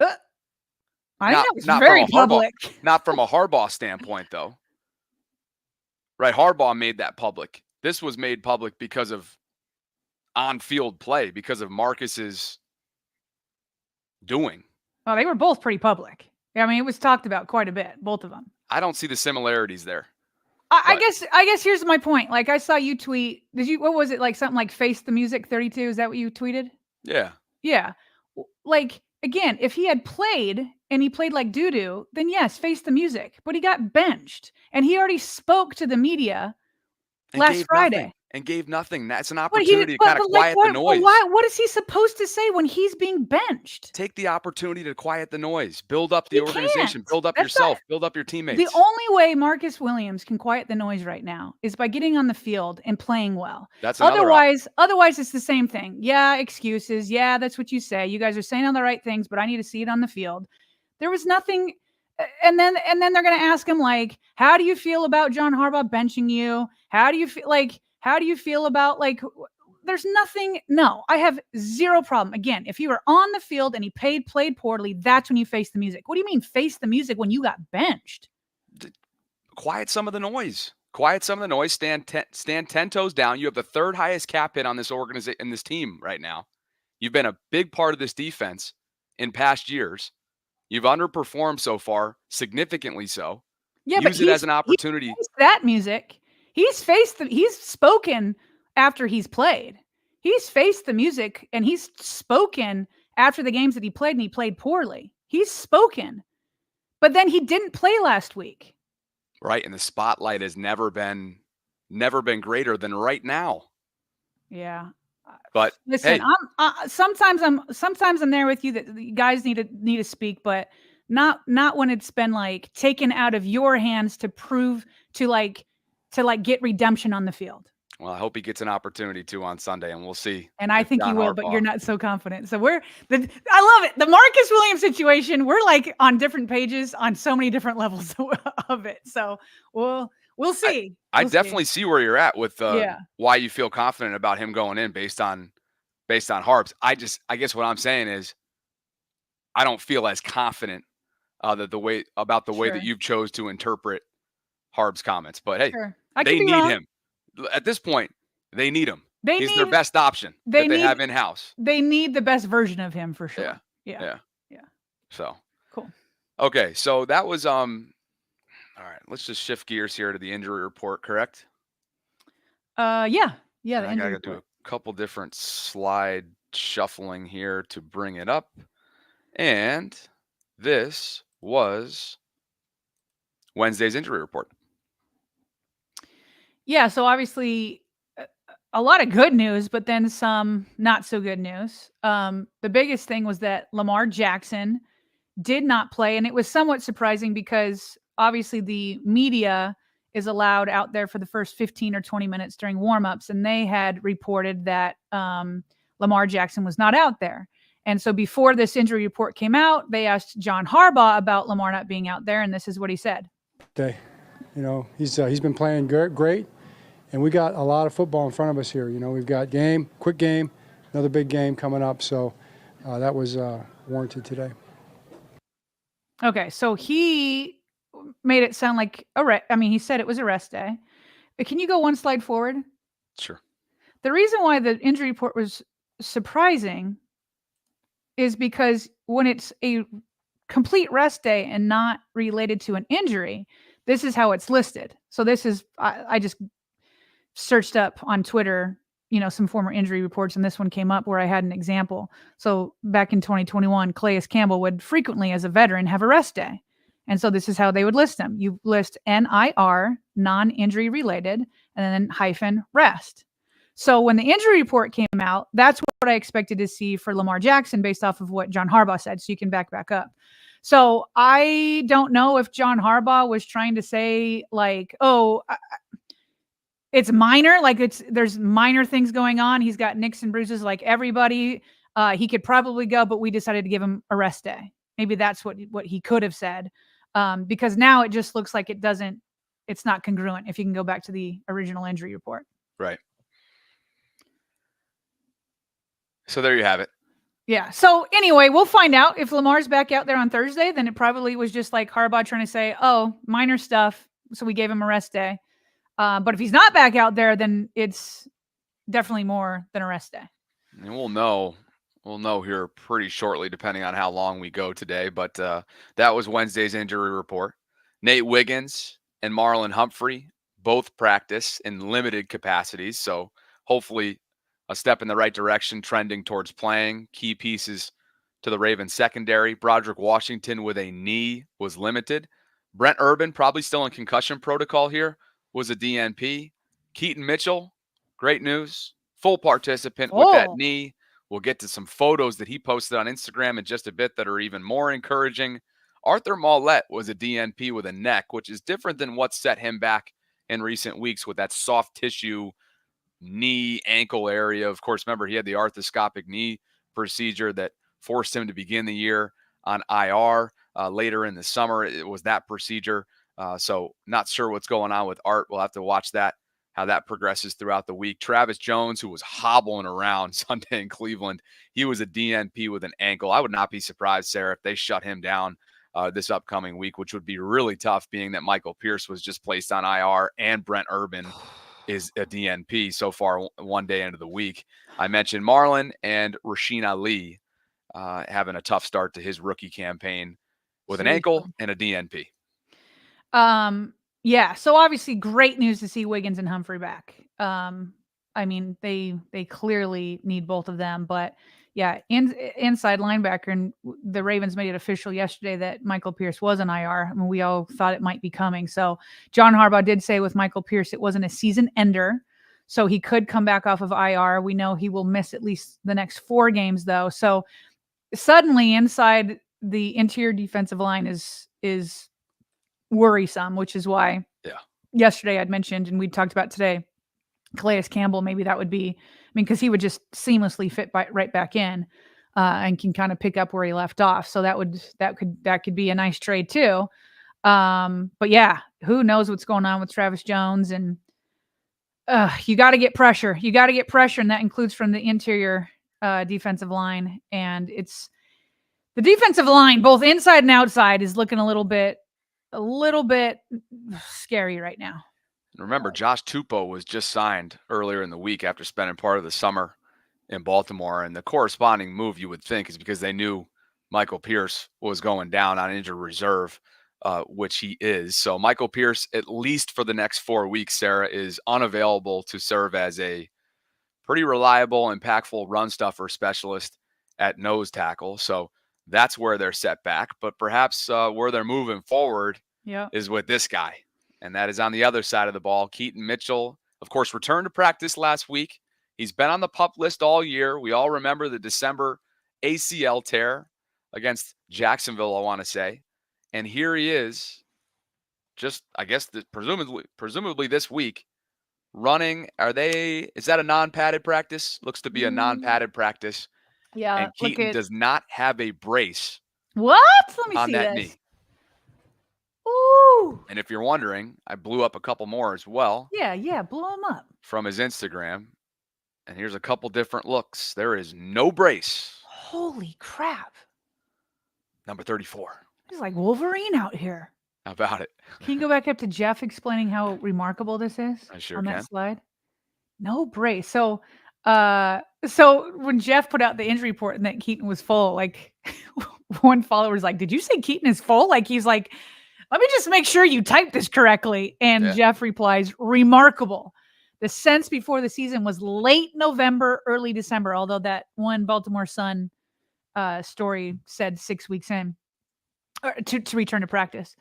I think it was very public. Not from a Harbaugh standpoint, though. Right, Harbaugh made that public. This was made public because of on-field play, because of Marcus's doing. Well, they were both pretty public. I mean, it was talked about quite a bit, both of them. I don't see the similarities there. I guess here's my point. Like I saw you tweet. What was it, like something like Face the Music 32? Is that what you tweeted? Yeah. Yeah. Like, again, if he had played and he played like doo-doo, then yes, Face the Music. But he got benched and he already spoke to the media last Friday. And gave nothing. That's an opportunity to kind of quiet the noise. What is he supposed to say when he's being benched? Take the opportunity to quiet the noise. Build up the organization. Build up yourself. Build up your teammates. The only way Marcus Williams can quiet the noise right now is by getting on the field and playing well. That's otherwise it's the same thing. Yeah, excuses. Yeah, that's what you say. You guys are saying all the right things, but I need to see it on the field. There was nothing. And then they're going to ask him, like, how do you feel about John Harbaugh benching you? How do you feel about, like, there's nothing. No, I have zero problem. Again, if you were on the field and he played poorly, that's when you face the music. What do you mean face the music when you got benched? Quiet some of the noise. Stand 10 toes down. You have the third highest cap hit on this organization, in this team right now. You've been a big part of this defense in past years. You've underperformed so far, significantly so. Yeah, Use it as an opportunity. He's that music. He's spoken after he's played. He's faced the music and he's spoken after the games that he played and he played poorly. He's spoken. But then he didn't play last week. Right, and the spotlight has never been greater than right now. Yeah. But listen, hey, sometimes I'm there with you that the guys need to speak, but not when it's been like taken out of your hands to prove to get redemption on the field. Well, I hope he gets an opportunity to on Sunday, and we'll see. And I if think he John will, but Harbaugh- you're not so confident. So I love it. The Marcus Williams situation, we're like on different pages on so many different levels of it. So we'll see. I We'll definitely see where you're at with Yeah. why you feel confident about him going in based on Harbs. I guess what I'm saying is I don't feel as confident that the way that you've chose to interpret Harb's comments. But hey, they need him. At this point, they need him. He's their best option that they have in-house. They need the best version of him for sure. Yeah. So cool. Okay, so that was all right. Let's just shift gears here to the injury report, correct? Yeah. The I gotta do a couple different slide shuffling here to bring it up. And this was Wednesday's injury report. Yeah, so obviously a lot of good news, but then some not so good news. The biggest thing was that Lamar Jackson did not play, and it was somewhat surprising because obviously the media is allowed out there for the first 15 or 20 minutes during warmups, and they had reported that Lamar Jackson was not out there. And so before this injury report came out, they asked John Harbaugh about Lamar not being out there, and this is what he said. Okay. He's been playing great, and we got a lot of football in front of us here. We've got quick game, another big game coming up, so that was warranted today. Okay, so he made it sound like he said it was a rest day. But can you go one slide forward? Sure. The reason why the injury report was surprising is because when it's a complete rest day and not related to an injury, this is how it's listed. So this is, I just searched up on Twitter, some former injury reports, and this one came up where I had an example. So back in 2021, Calais Campbell would frequently, as a veteran, have a rest day. And so this is how they would list them. You list NIR, non-injury related, and then -rest. So when the injury report came out, that's what I expected to see for Lamar Jackson based off of what John Harbaugh said. So you can back up. So I don't know if John Harbaugh was trying to say like, it's minor, like there's minor things going on. He's got nicks and bruises like everybody. He could probably go, but we decided to give him a rest day. Maybe that's what he could have said. Because now it just looks like it's not congruent if you can go back to the original injury report. Right. So there you have it. Yeah. So anyway, we'll find out if Lamar's back out there on Thursday. Then it probably was just like Harbaugh trying to say, minor stuff. So we gave him a rest day. But if he's not back out there, then it's definitely more than a rest day. And we'll know here pretty shortly, depending on how long we go today. But that was Wednesday's injury report. Nate Wiggins and Marlon Humphrey both practice in limited capacities. So hopefully a step in the right direction, trending towards playing. Key pieces to the Ravens secondary. Broderick Washington with a knee was limited. Brent Urban, probably still in concussion protocol here, was a DNP. Keaton Mitchell, great news. Full participant with that knee. We'll get to some photos that he posted on Instagram in just a bit that are even more encouraging. Arthur Maulette was a DNP with a neck, which is different than what set him back in recent weeks with that soft tissue knee ankle area. Of course, remember, he had the arthroscopic knee procedure that forced him to begin the year on IR. Later in the summer, it was that procedure. So not sure what's going on with Art. We'll have to watch that, how that progresses throughout the week. Travis Jones, who was hobbling around Sunday in Cleveland, he was a DNP with an ankle. I would not be surprised, Sarah, if they shut him down this upcoming week, which would be really tough, being that Michael Pierce was just placed on IR and Brent Urban is a DNP so far one day into the week. I mentioned Marlon and Rasheen Ali having a tough start to his rookie campaign with an ankle and a DNP. Yeah. So obviously great news to see Wiggins and Humphrey back. I mean, they clearly need both of them, but yeah, inside linebacker, and the Ravens made it official yesterday that Michael Pierce was an IR. I mean, we all thought it might be coming. So John Harbaugh did say with Michael Pierce, it wasn't a season ender, so he could come back off of IR. We know he will miss at least the next 4 games though. So suddenly inside the interior defensive line is worrisome, which is why yesterday I'd mentioned, and we talked about today, Calais Campbell, maybe that would be, because he would just seamlessly fit right back in and can kind of pick up where he left off. So that could be a nice trade too. But yeah, who knows what's going on with Travis Jones, and you got to get pressure. You got to get pressure, and that includes from the interior defensive line. And it's the defensive line, both inside and outside, is looking a little bit scary right now. Remember, Josh Tupou was just signed earlier in the week after spending part of the summer in Baltimore, and the corresponding move you would think is because they knew Michael Pierce was going down on injured reserve, which he is. So Michael Pierce, at least for the next 4 weeks, Sarah, is unavailable to serve as a pretty reliable, impactful run stuffer specialist at nose tackle. So that's where they're set back. But perhaps where they're moving forward is with this guy. And that is on the other side of the ball. Keaton Mitchell, of course, returned to practice last week. He's been on the PUP list all year. We all remember the December ACL tear against Jacksonville, I want to say. And here he is, just, I guess, presumably this week, running. Is that a non-padded practice? Looks to be a non-padded practice. Yeah. And Keaton does not have a brace. What? Let me on see that this. knee. Ooh. And if you're wondering, I blew up a couple more as well. Yeah, blow him up. From his Instagram. And here's a couple different looks. There is no brace. Holy crap. Number 34. He's like Wolverine out here. How about it? Can you go back up to Jeff explaining how remarkable this is? I sure on can. that slide? No brace. So when Jeff put out the injury report and that Keaton was full, like one follower was like, "Did you say Keaton is full?" Like he's like, "Let me just make sure you typed this correctly." And Jeff replies, "Remarkable. The sense before the season was late November, early December, although that one Baltimore Sun story said 6 weeks in to return to practice."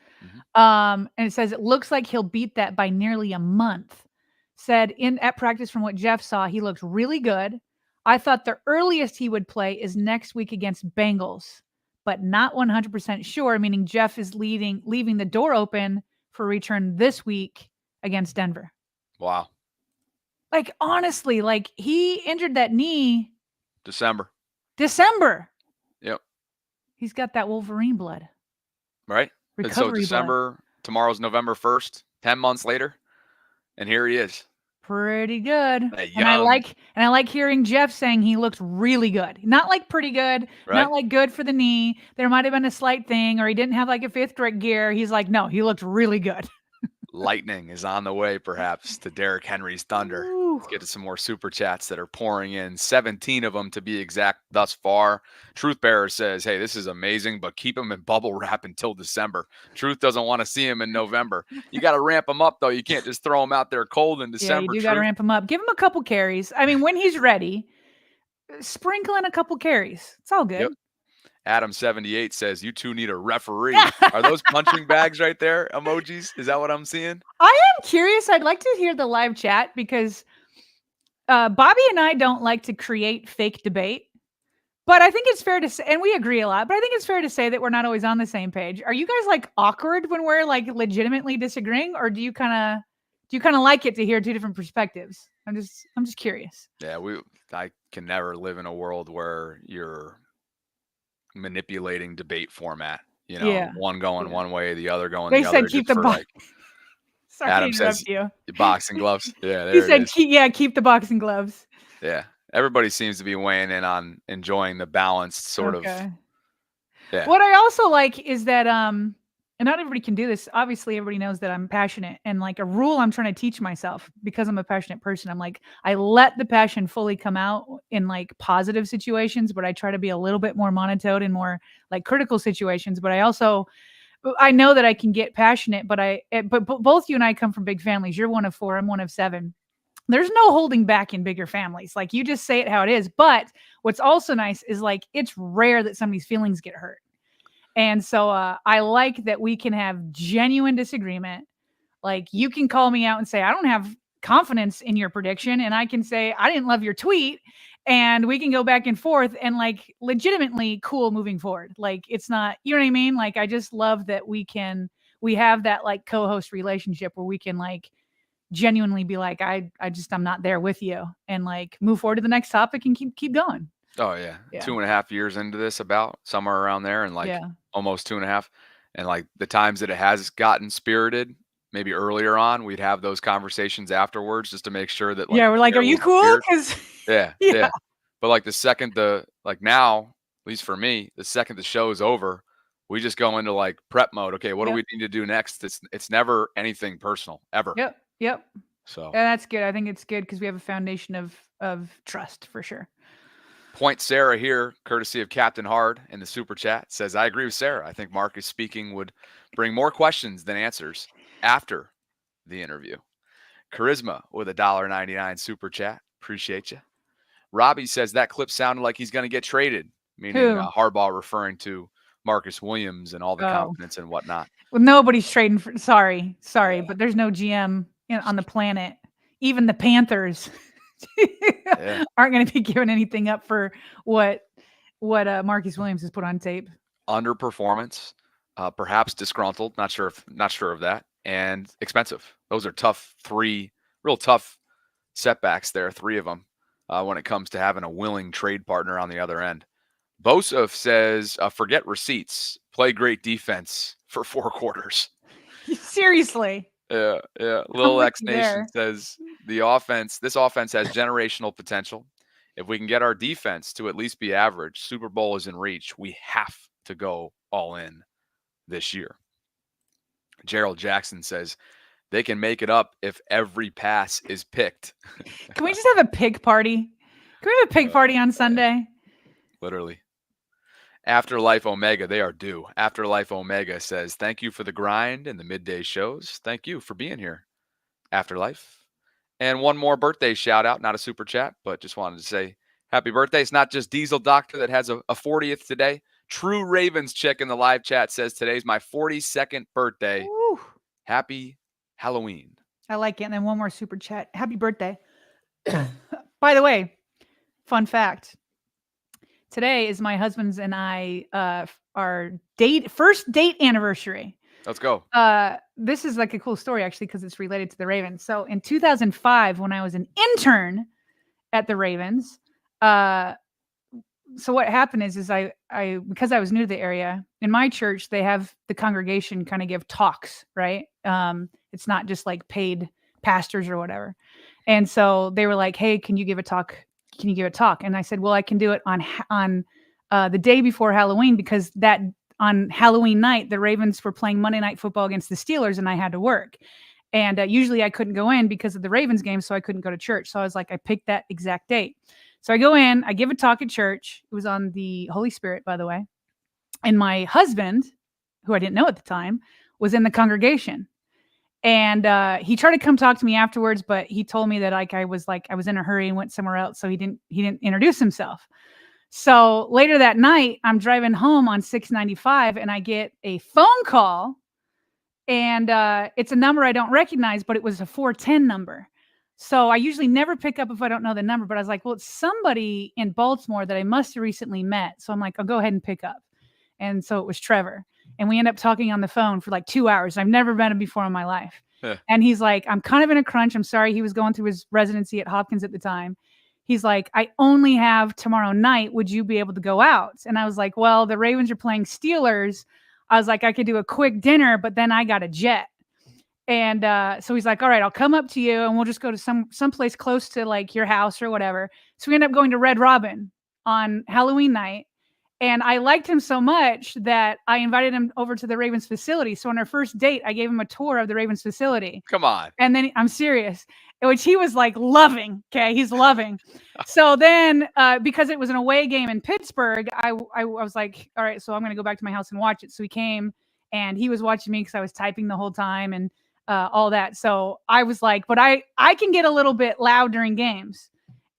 And it says, "It looks like he'll beat that by nearly a month." Said at practice, from what Jeff saw, he looked really good. "I thought the earliest he would play is next week against Bengals, but not 100% sure," meaning Jeff is leaving the door open for return this week against Denver. Wow. Like, honestly, like he injured that knee December. Yep. He's got that Wolverine blood. Right? Recovery and so December, tomorrow's November 1st, 10 months later, and here he is. Pretty good. And I like hearing Jeff saying he looked really good. Not like pretty good, not like good for the knee. There might have been a slight thing, or he didn't have like a fifth gear. He's like, no, he looked really good. Lightning is on the way, perhaps, to Derrick Henry's Thunder. Ooh. Let's get to some more super chats that are pouring in. 17 of them to be exact thus far. Truth Bearer says, "Hey, this is amazing, but keep him in bubble wrap until December." Truth doesn't want to see him in November. You got to ramp him up, though. You can't just throw him out there cold in December. Yeah, you do got to ramp him up. Give him a couple carries. I mean, when he's ready, sprinkle in a couple carries. It's all good. Yep. Adam 78 says, "You two need a referee." Are those punching bags right there? Emojis? Is that what I'm seeing? I am curious. I'd like to hear the live chat because Bobby and I don't like to create fake debate. But I think it's fair to say, and we agree a lot, but I think it's fair to say that we're not always on the same page. Are you guys like awkward when we're like legitimately disagreeing, or do you kind of like it to hear two different perspectives? I'm just curious. Yeah, I can never live in a world where you're manipulating debate format, one going one way, the other going the other. They said keep the box. Sorry, Adam says you. The boxing gloves. Yeah, he said keep the boxing gloves. Yeah, everybody seems to be weighing in on enjoying the balanced sort of. Yeah. What I also like is that and not everybody can do this. Obviously, everybody knows that I'm passionate, and like a rule I'm trying to teach myself because I'm a passionate person. I'm like, I let the passion fully come out in like positive situations, but I try to be a little bit more monotone in more like critical situations. But I know that I can get passionate, but both you and I come from big families. You're one of 4, I'm one of 7. There's no holding back in bigger families. Like you just say it how it is. But what's also nice is like, it's rare that somebody's feelings get hurt. And so I like that we can have genuine disagreement. Like you can call me out and say, I don't have confidence in your prediction. And I can say, I didn't love your tweet. And we can go back and forth and like legitimately cool moving forward. Like it's not, you know what I mean? Like, I just love that we have that like co-host relationship where we can like genuinely be like, I'm not there with you, and like move forward to the next topic and keep going. Oh yeah. Yeah. 2.5 years into this, about somewhere around there, and like Yeah. almost 2.5. And like the times that it has gotten spirited, maybe earlier on, we'd have those conversations afterwards just to make sure that like, Yeah, we're like, the are air you wasn't cool? weird. Because Yeah, Yeah. yeah. But like the second now, at least for me, the second the show is over, we just go into like prep mode. Okay, what do Yep. we need to do next? It's never anything personal ever. Yep. So And that's good. I think it's good because we have a foundation of trust for sure. Point Sarah here, courtesy of Captain Hard in the super chat, says, I agree with Sarah. I think Marcus speaking would bring more questions than answers after the interview. Charisma with a $1.99 super chat. Appreciate you. Robbie says that clip sounded like he's going to get traded, meaning Who? Harbaugh referring to Marcus Williams and all the Oh. confidence and whatnot. Well, nobody's trading for. Sorry, but there's no GM on the planet. Even the Panthers aren't going to be giving anything up for what Marcus Williams has put on tape. Underperformance, perhaps disgruntled. Not sure of that, and expensive. Those are real tough setbacks there. 3 of them when it comes to having a willing trade partner on the other end. Bosef says, forget receipts. Play great defense for 4 quarters. Seriously. Yeah. Lil X Nation says this offense has generational potential. If we can get our defense to at least be average, Super Bowl is in reach. We have to go all in this year. Gerald Jackson says they can make it up if every pass is picked. Can we just have a pig party? Can we have a pig party on Sunday? Literally. Afterlife Omega, they are due. Afterlife Omega says, thank you for the grind and the midday shows. Thank you for being here, Afterlife. And one more birthday shout out, not a super chat, but just wanted to say happy birthday. It's not just Diesel Doctor that has a 40th today. True Ravens Chick in the live chat says today's my 42nd birthday. Woo. Happy Halloween. I like it. And then one more super chat. Happy birthday. By the way, fun fact. Today is my husband's and I our first date anniversary. Let's go. This is like a cool story actually because it's related to the Ravens. So in 2005, when I was an intern at the Ravens, so what happened is I because I was new to the area, in my church they have the congregation kind of give talks, right? It's not just like paid pastors or whatever. And so they were like, "Hey, can you give a talk? Can you give a talk?" And I said, "Well, I can do it on the day before Halloween because that on Halloween night the Ravens were playing Monday Night Football against the Steelers, and I had to work. And usually I couldn't go in because of the Ravens game, so I couldn't go to church. So I was like, I picked that exact date. So I go in, I give a talk at church. It was on the Holy Spirit, by the way. And my husband, who I didn't know at the time, was in the congregation. And he tried to come talk to me afterwards, but he told me that I was in a hurry and went somewhere else, so he didn't introduce himself. So later that night, I'm driving home on 695, and I get a phone call, and it's a number I don't recognize, but it was a 410 number. So I usually never pick up if I don't know the number, but I was like, well, it's somebody in Baltimore that I must have recently met. So I'm like, I'll go ahead and pick up. And so it was Trevor. And we end up talking on the phone for like 2 hours. I've never met him before in my life. Yeah. And he's like, I'm kind of in a crunch. I'm sorry. He was going through his residency at Hopkins at the time. He's like, I only have tomorrow night. Would you be able to go out? And I was like, well, the Ravens are playing Steelers. I was like, I could do a quick dinner, but then I got a jet. And so he's like, all right, I'll come up to you and we'll just go to someplace close to like your house or whatever. So we end up going to Red Robin on Halloween night. And I liked him so much that I invited him over to the Ravens facility. So on our first date, I gave him a tour of the Ravens facility. Come on. And then I'm serious, which he was like loving. Okay. He's loving. So then because it was an away game in Pittsburgh, I was like, all right, so I'm going to go back to my house and watch it. So he came and he was watching me because I was typing the whole time and all that. So I was like, but I can get a little bit loud during games.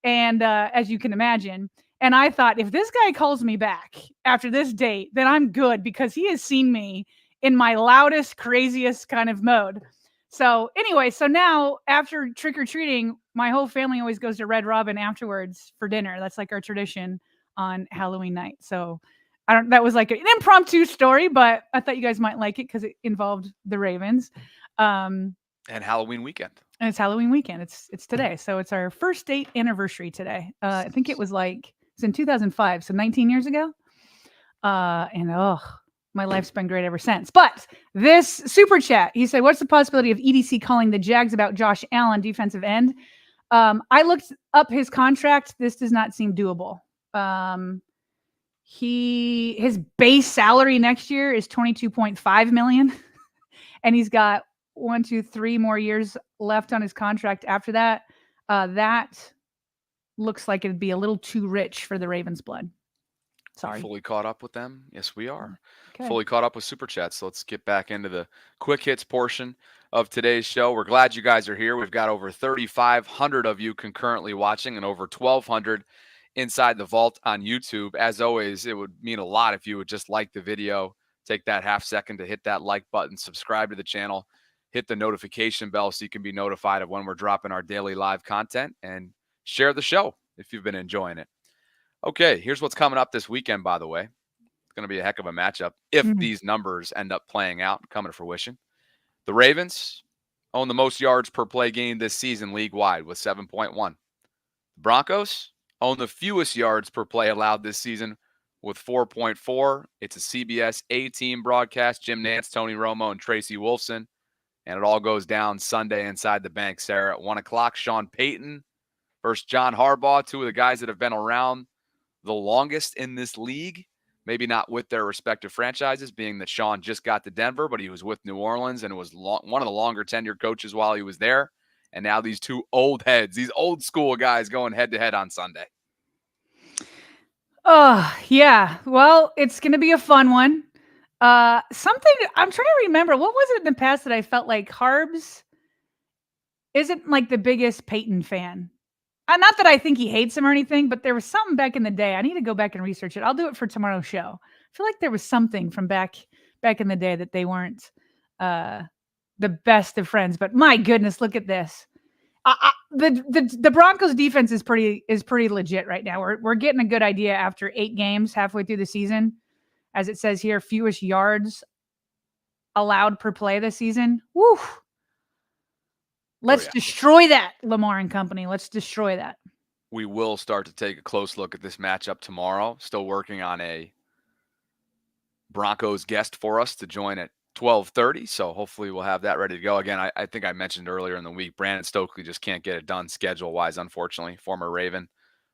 And as you can imagine. And I thought, if this guy calls me back after this date, then I'm good because he has seen me in my loudest, craziest kind of mode. So anyway, so now after trick-or-treating, my whole family always goes to Red Robin afterwards for dinner. That's like our tradition on Halloween night. So that was like an impromptu story, but I thought you guys might like it because it involved the Ravens. And Halloween weekend. And it's Halloween weekend. It's today. So it's our first date anniversary today. I think it's in 2005. So 19 years ago. And my life's been great ever since. But this super chat, he said, what's the possibility of EDC calling the Jags about Josh Allen, defensive end? I looked up his contract. This does not seem doable. His base salary next year is $22.5 million. And he's got 3 more years left on his contract after that. That looks like it'd be a little too rich for the Ravens' blood. Sorry. Fully caught up with them? Yes, we are. Okay. Fully caught up with Super Chats. So let's get back into the quick hits portion of today's show. We're glad you guys are here. We've got over 3,500 of you concurrently watching and over 1,200 inside the vault on YouTube. As always, it would mean a lot if you would just like the video, take that half second to hit that like button, subscribe to the channel, hit the notification bell so you can be notified of when we're dropping our daily live content, and share the show if you've been enjoying it. Okay, here's what's coming up this weekend, by the way. It's going to be a heck of a matchup if these numbers end up playing out and coming to fruition. The Ravens own the most yards per play game this season league-wide with 7.1. The Broncos own the fewest yards per play allowed this season with 4.4. It's a CBS A-Team broadcast. Jim Nantz, Tony Romo, and Tracy Wolfson. And it all goes down Sunday inside the bank, Sarah, at 1 o'clock. Sean Payton versus John Harbaugh, two of the guys that have been around the longest in this league, maybe not with their respective franchises, being that Sean just got to Denver, but he was with New Orleans and was one of the longer tenured coaches while he was there. And now these two old heads, these old school guys going head-to-head on Sunday. Oh, yeah. Well, it's going to be a fun one. Something I'm trying to remember. What was it in the past that I felt like Harbs isn't like the biggest Peyton fan? Not that I think he hates him or anything, but there was something back in the day. I need to go back and research it. I'll do it for tomorrow's show. I feel like there was something from back in the day that they weren't the best of friends. But my goodness, look at this. The Broncos defense is pretty legit right now. We're getting a good idea after 8 games halfway through the season. As it says here, fewest yards allowed per play this season. Woo! Let's destroy that, Lamar and company. Let's destroy that. We will start to take a close look at this matchup tomorrow. Still working on a Broncos guest for us to join at 12:30. So hopefully we'll have that ready to go. Again, I think I mentioned earlier in the week, Brandon Stokely just can't get it done schedule-wise, unfortunately. Former Raven,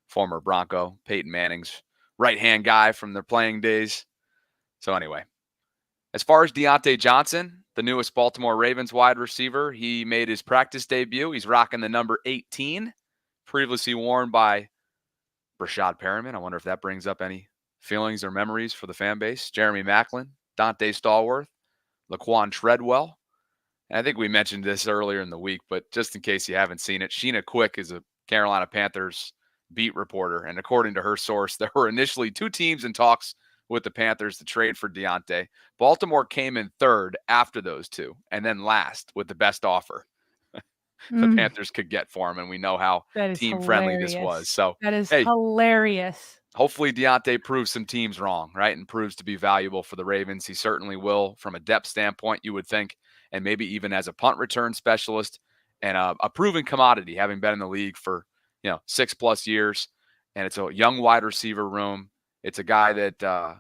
former Bronco, Peyton Manning's right-hand guy from their playing days. So anyway, as far as Diontae Johnson, the newest Baltimore Ravens wide receiver, he made his practice debut. He's rocking the number 18, previously worn by Brashad Perriman. I wonder if that brings up any feelings or memories for the fan base. Jeremy Maclin, Dante Stallworth, Laquan Treadwell. And I think we mentioned this earlier in the week, but just in case you haven't seen it, Sheena Quick is a Carolina Panthers beat reporter. And according to her source, there were initially 2 teams in talks with the Panthers to trade for Diontae. Baltimore came in 3rd after those 2, and then last with the best offer the Panthers could get for him. And we know how team-friendly this was. So that is hilarious. Hopefully Diontae proves some teams wrong, right, and proves to be valuable for the Ravens. He certainly will from a depth standpoint, you would think, and maybe even as a punt return specialist and a proven commodity, having been in the league for 6+ years. And it's a young wide receiver room. It's a guy that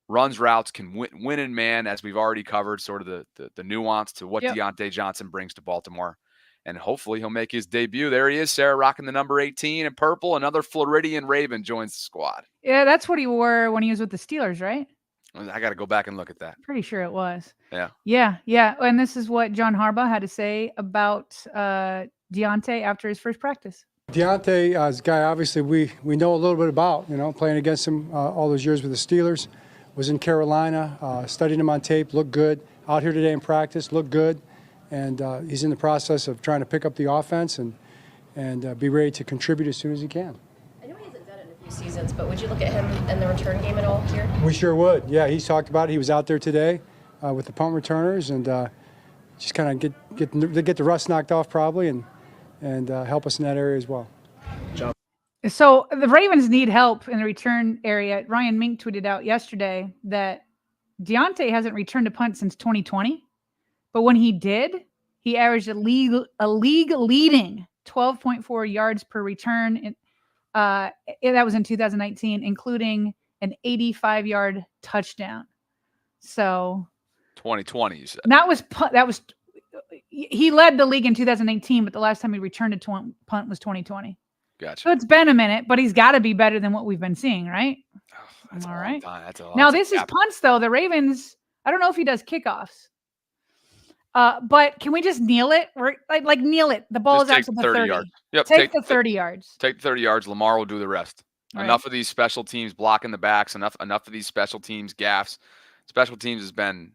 runs routes, can win in man, as we've already covered, sort of the nuance to what Diontae Johnson brings to Baltimore. And hopefully he'll make his debut. There he is, Sarah, rocking the number 18 in purple. Another Floridian Raven joins the squad. Yeah, that's what he wore when he was with the Steelers, right? I got to go back and look at that. Pretty sure it was. Yeah. Yeah. And this is what John Harbaugh had to say about Diontae after his first practice. Diontae is a guy, obviously, we know a little bit about, playing against him all those years with the Steelers. Was in Carolina, studied him on tape, looked good. Out here today in practice, looked good. And he's in the process of trying to pick up the offense and be ready to contribute as soon as he can. I know he hasn't done it in a few seasons, but would you look at him in the return game at all here? We sure would. Yeah, he's talked about it. He was out there today with the punt returners and just kind of get the rust knocked off probably and help us in that area as well. So the Ravens need help in the return area. Ryan Mink tweeted out yesterday that Diontae hasn't returned a punt since 2020. But when he did, He averaged a league leading 12.4 yards per return. That was in 2019, including an 85-yard touchdown. So 2020, you said. He led the league in 2018, but the last time he returned a punt was 2020. Gotcha. So it's been a minute, but he's got to be better than what we've been seeing, right? Oh, that's all a long right. time. That's a lot. Now this is punts though. The Ravens, I don't know if he does kickoffs. But can we just kneel it? Like kneel it. The ball is out to the 30 yards. Yep. Take the 30 yards. Take the 30 yards. Lamar will do the rest. Right. Enough of these special teams blocking the backs. Enough of these special teams gaffes. Special teams has been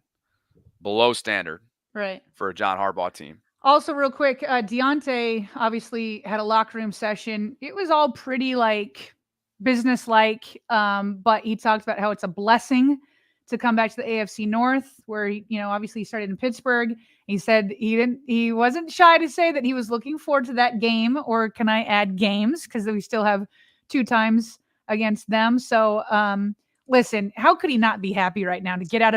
below standard. Right. For a John Harbaugh team. Also, real quick, Diontae obviously had a locker room session. It was all pretty like business-like, but he talked about how it's a blessing to come back to the AFC North, where obviously he started in Pittsburgh. He said he wasn't shy to say that he was looking forward to that game, or can I add games, because we still have 2 times against them. So listen, how could he not be happy right now to get out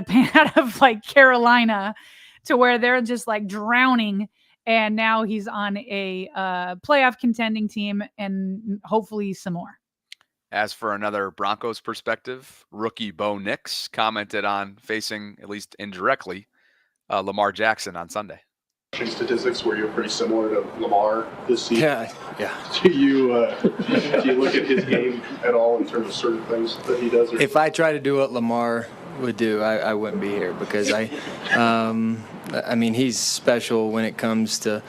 of like Carolina to where they're just like drowning, and now he's on a playoff contending team and hopefully some more. As for another Broncos perspective, rookie Bo Nix commented on facing, at least indirectly, Lamar Jackson on Sunday. Statistics where you're pretty similar to Lamar this season. Yeah. Do you look at his game at all in terms of certain things that he does? If I try to do what Lamar would do, I wouldn't be here, because I mean, he's special when it comes to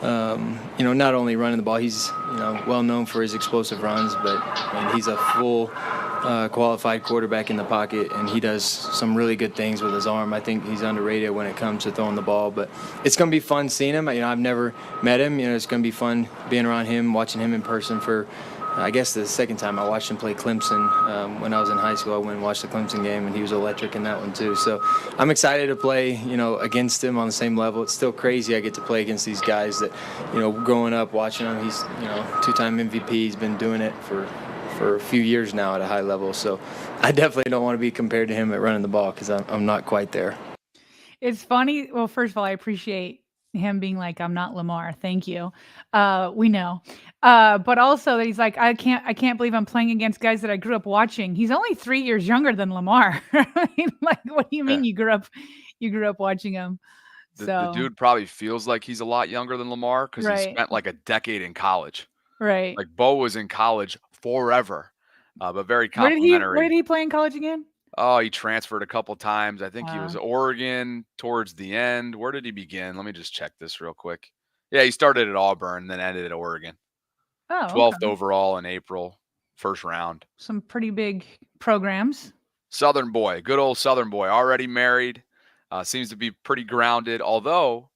not only running the ball. He's well known for his explosive runs, but he's a full qualified quarterback in the pocket, and he does some really good things with his arm. I think he's underrated when it comes to throwing the ball, but it's going to be fun seeing him. I've never met him. It's going to be fun being around him, watching him in person for I guess the second time I watched him play Clemson when I was in high school. I went and watched the Clemson game, and he was electric in that one too. So I'm excited to play, against him on the same level. It's still crazy I get to play against these guys that, growing up watching him. He's, 2-time MVP. He's been doing it for a few years now at a high level. So I definitely don't want to be compared to him at running the ball, because I'm not quite there. It's funny. Well, first of all, I appreciate him being like, I'm not Lamar. Thank you. We know. But also that he's like, I can't believe I'm playing against guys that I grew up watching. He's only 3 years younger than Lamar. I mean, like, what do you mean you grew up watching him? The dude probably feels like he's a lot younger than Lamar, because he spent like a decade in college. Right. Like Bo was in college forever, but very complimentary. Where did he play in college again? Oh, he transferred a couple times. I think he was Oregon towards the end. Where did he begin? Let me just check this real quick. Yeah, he started at Auburn, then ended at Oregon. Oh, 12th overall in April, first round. Some pretty big programs. Southern boy, good old Southern boy, already married. Seems to be pretty grounded. Although,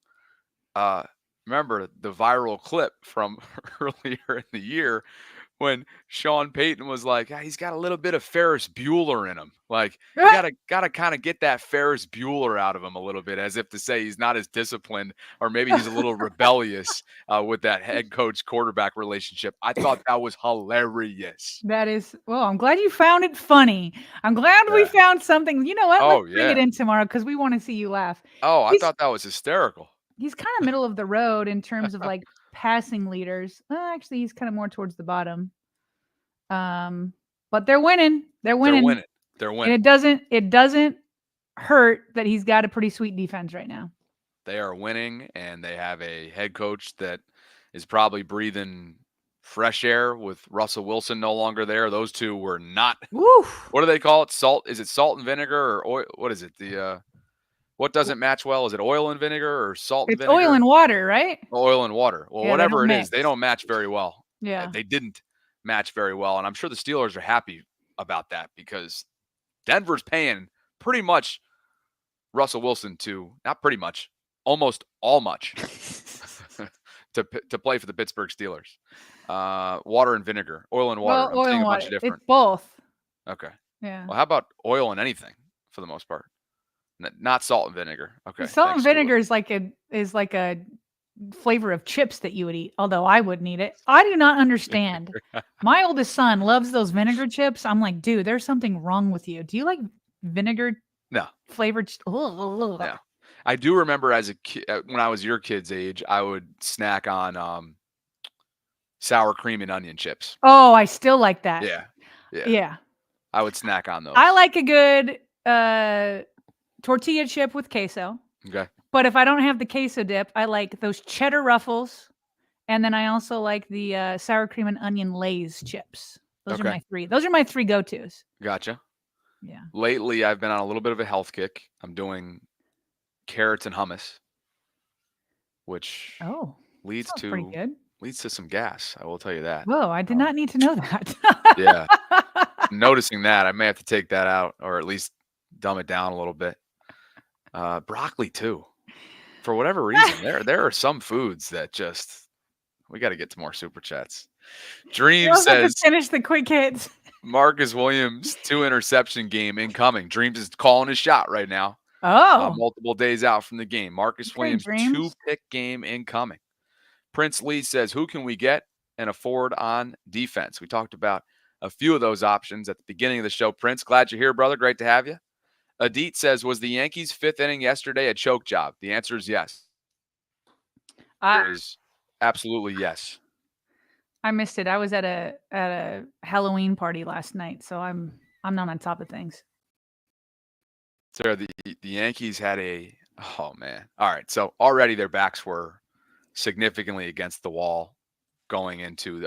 remember the viral clip from earlier in the year when Sean Payton was like, he's got a little bit of Ferris Bueller in him. Like, you gotta kind of get that Ferris Bueller out of him a little bit, as if to say he's not as disciplined, or maybe he's a little rebellious with that head coach quarterback relationship. I thought that was hilarious. That is, well, I'm glad you found it funny. I'm glad we found something. You know what? Let's bring it in tomorrow, because we want to see you laugh. Oh, I thought that was hysterical. He's kind of middle of the road in terms of like passing leaders. Actually, he's kind of more towards the bottom. But they're winning. They're winning. And it doesn't hurt that he's got a pretty sweet defense right now. They are winning, and they have a head coach that is probably breathing fresh air with Russell Wilson no longer there. Those two were not. Woof. What do they call it? Salt? Is it salt and vinegar, or oil? What is it? What doesn't match well? Is it oil and vinegar or salt and vinegar? It's oil and water, right? Oil and water. Well, whatever it is, they don't match very well. Yeah. They didn't match very well. And I'm sure the Steelers are happy about that, because Denver's paying pretty much Russell Wilson not pretty much, almost all much to play for the Pittsburgh Steelers. Water and vinegar, oil and water. Well, oil and water. It's both. Okay. Yeah. Well, how about oil and anything for the most part? Not salt and vinegar. Okay. Salt and vinegar is like a flavor of chips that you would eat, although I wouldn't eat it. I do not understand. My oldest son loves those vinegar chips. I'm like, dude, there's something wrong with you. Do you like vinegar? No. Flavored? No. I do remember as a kid, when I was your kid's age, I would snack on sour cream and onion chips. Oh, I still like that. Yeah. Yeah. Yeah. I would snack on those. I like a good tortilla chip with queso. Okay. But if I don't have the queso dip, I like those cheddar ruffles. And then I also like the sour cream and onion Lay's chips. Those are my three. Those are my three go-tos. Gotcha. Yeah. Lately, I've been on a little bit of a health kick. I'm doing carrots and hummus, which leads pretty good. Leads to some gas. I will tell you that. Whoa, I did not need to know that. Yeah. Noticing that, I may have to take that out or at least dumb it down a little bit. Broccoli too. For whatever reason, there are some foods that just we got to get to more super chats. Dream says finish the quick hits. Marcus Williams 2 interception game incoming. Dreams is calling his shot right now. Multiple days out from the game. Marcus Williams 2-pick game incoming. Prince Lee says, who can we get and afford on defense? We talked about a few of those options at the beginning of the show. Prince, glad you're here, brother. Great to have you. Adit says, was the Yankees' 5th inning yesterday a choke job? The answer is yes. It is absolutely yes. I missed it. I was at a Halloween party last night, so I'm not on top of things. So the Yankees had oh man. All right. So already their backs were significantly against the wall going into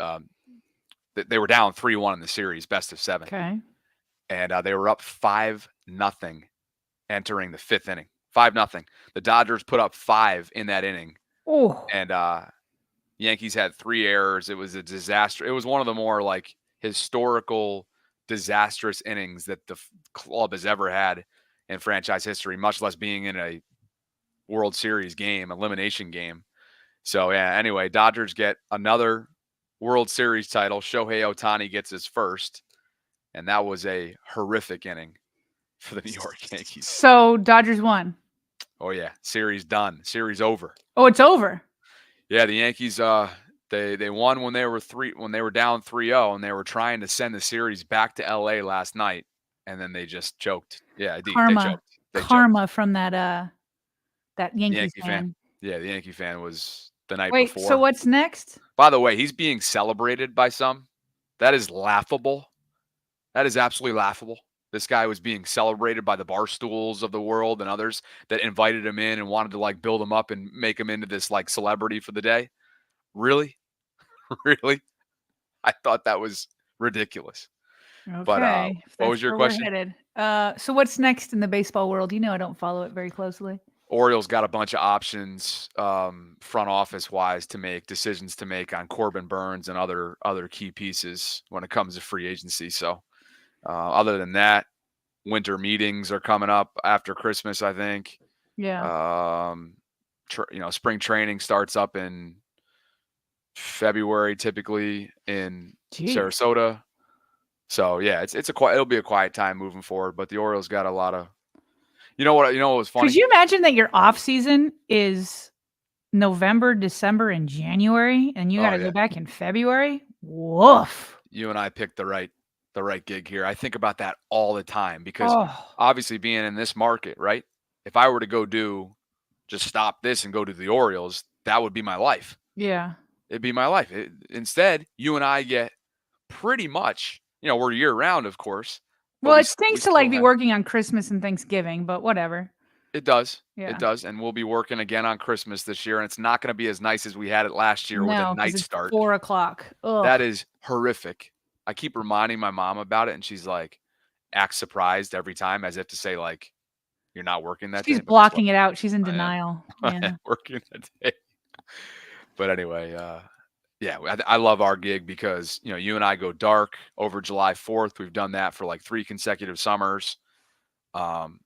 they were down 3-1 in the series, best of 7. Okay. And they were up 5-0 entering the 5th inning. 5-0. The Dodgers put up 5 in that inning. Oh. And Yankees had 3 errors. It was a disaster. It was one of the more like historical disastrous innings that the club has ever had in franchise history, much less being in a World Series game, elimination game. So, yeah, anyway, Dodgers get another World Series title. Shohei Ohtani gets his first, and that was a horrific inning for the New York Yankees. So, Dodgers won. Oh, yeah. Series done. Series over. Oh, it's over. Yeah, the Yankees, they won when they were down 3-0, and they were trying to send the series back to LA last night, and then they just choked. Yeah, they choked. Karma from that Yankees fan. Yeah, the Yankee fan was the night Wait, before. so what's next? By the way, he's being celebrated by some. That is laughable. That is absolutely laughable. This guy was being celebrated by the Barstools of the world and others that invited him in and wanted to like build him up and make him into this like celebrity for the day. Really? Really? I thought that was ridiculous. Okay. But what was your question? So what's next in the baseball world? You know I don't follow it very closely. Orioles got a bunch of options front office wise to make decisions to make on Corbin Burns and other key pieces when it comes to free agency. So other than that, winter meetings are coming up after Christmas, I think. Yeah. Spring training starts up in February, typically in Sarasota. So yeah, it'll be a quiet time moving forward. But the Orioles got a lot of. You know what was funny? Could you imagine that your off season is November, December, and January, and you got to go back in February? Woof. You and I picked the right gig here. I think about that all the time because obviously being in this market, right? If I were to just stop this and go to the Orioles, that would be my life. Yeah. It'd be my life. Instead, you and I get pretty much, we're year round, of course. Well, it stinks to be working on Christmas and Thanksgiving, but whatever. It does. Yeah. It does. And we'll be working again on Christmas this year. And it's not going to be as nice as we had it last year with a night start. 4:00. Ugh. That is horrific. I keep reminding my mom about it, and she's like, acts surprised every time as if to say, like, you're not working that day. She's blocking it out. She's in denial. Yeah. Working that day. But anyway, yeah, I love our gig because, you and I go dark over July 4th. We've done that for like 3 consecutive summers. I'm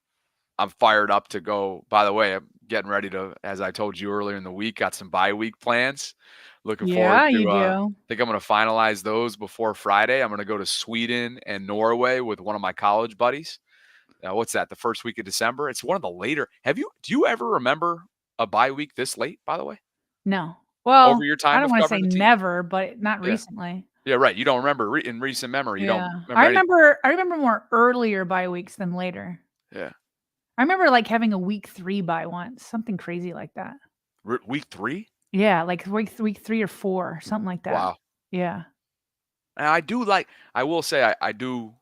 fired up to go. By the way, I'm getting ready to, as I told you earlier in the week, got some bye week plans. Looking forward to, you do. I think I'm going to finalize those before Friday. I'm going to go to Sweden and Norway with one of my college buddies. What's that? The first week of December. It's one of the later. Do you ever remember a bye week this late, by the way? No. Well, over your time, I don't want to say never, but not recently. Yeah, right. You don't remember in recent memory. You don't remember. I remember more earlier bye weeks than later. Yeah. I remember like having a week 3 bye once, something crazy like that. Week 3? Yeah, like week 3 or 4, something like that. Wow. Yeah. And I will say I do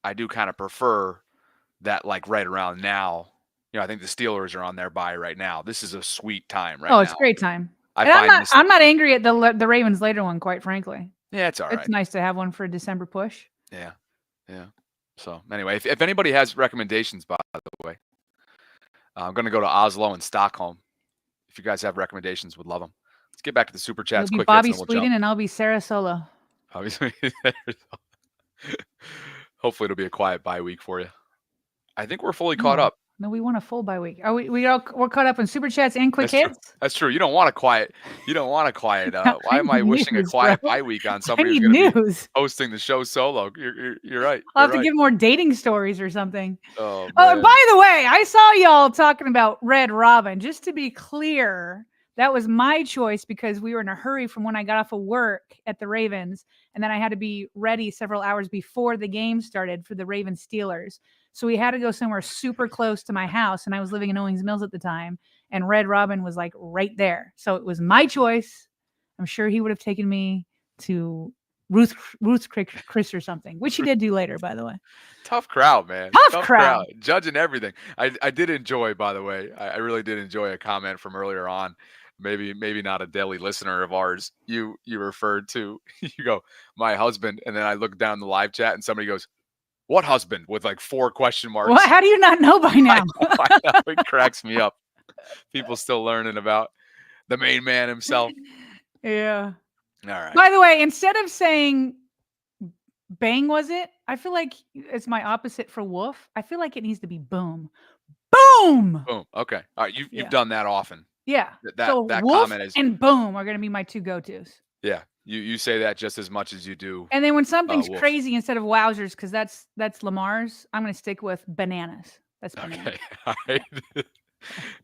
kind of prefer that, like, right around now. I think the Steelers are on their bye right now. This is a sweet time right now. Oh, it's a great time. I And find I'm not angry at the Ravens later one, quite frankly. Yeah, it's all right. It's nice to have one for a December push. Yeah. So anyway, if anybody has recommendations, by the way, I'm going to go to Oslo and Stockholm. If you guys have recommendations, would love them. Let's get back to the super chats. You'll be Quick Bobby hits, and we'll Sweden, jump. and I'll be Sarah Solo. Obviously, hopefully it'll be a quiet bye week for you. I think we're fully caught up. No, we want a full bye week. Are we're caught up in super chats and quick That's hits? True. That's true. You don't want a quiet. Why am I wishing a quiet bye week on somebody who's going to be hosting the show solo? You're right. I'll have to give more dating stories or something. Oh, and by the way, I saw y'all talking about Red Robin. Just to be clear, that was my choice because we were in a hurry from when I got off of work at the Ravens, and then I had to be ready several hours before the game started for the Ravens Steelers. So we had to go somewhere super close to my house, and I was living in Owings Mills at the time, and Red Robin was like right there. So it was my choice. I'm sure he would have taken me to Ruth's Chris or something, which he did do later, by the way. Tough crowd, man. Tough crowd. Judging everything. I did enjoy, by the way. I really did enjoy a comment from earlier on. Maybe not a daily listener of ours. You referred to, you go, my husband, and then I look down the live chat and somebody goes, what husband? With like 4 question marks. Well, how do you not know by now? I know. It cracks me up. People still learning about the main man himself. Yeah. All right. By the way, instead of saying bang, was it? I feel like it's my opposite for wolf. I feel like it needs to be boom. Boom. Boom. Okay. All right. You've done that often. Yeah. That wolf comment is and boom are going to be my 2 go-tos. Yeah. You say that just as much as you do. And then when something's crazy instead of wowzers, because that's Lamar's, I'm going to stick with bananas. That's bananas. Okay. All right.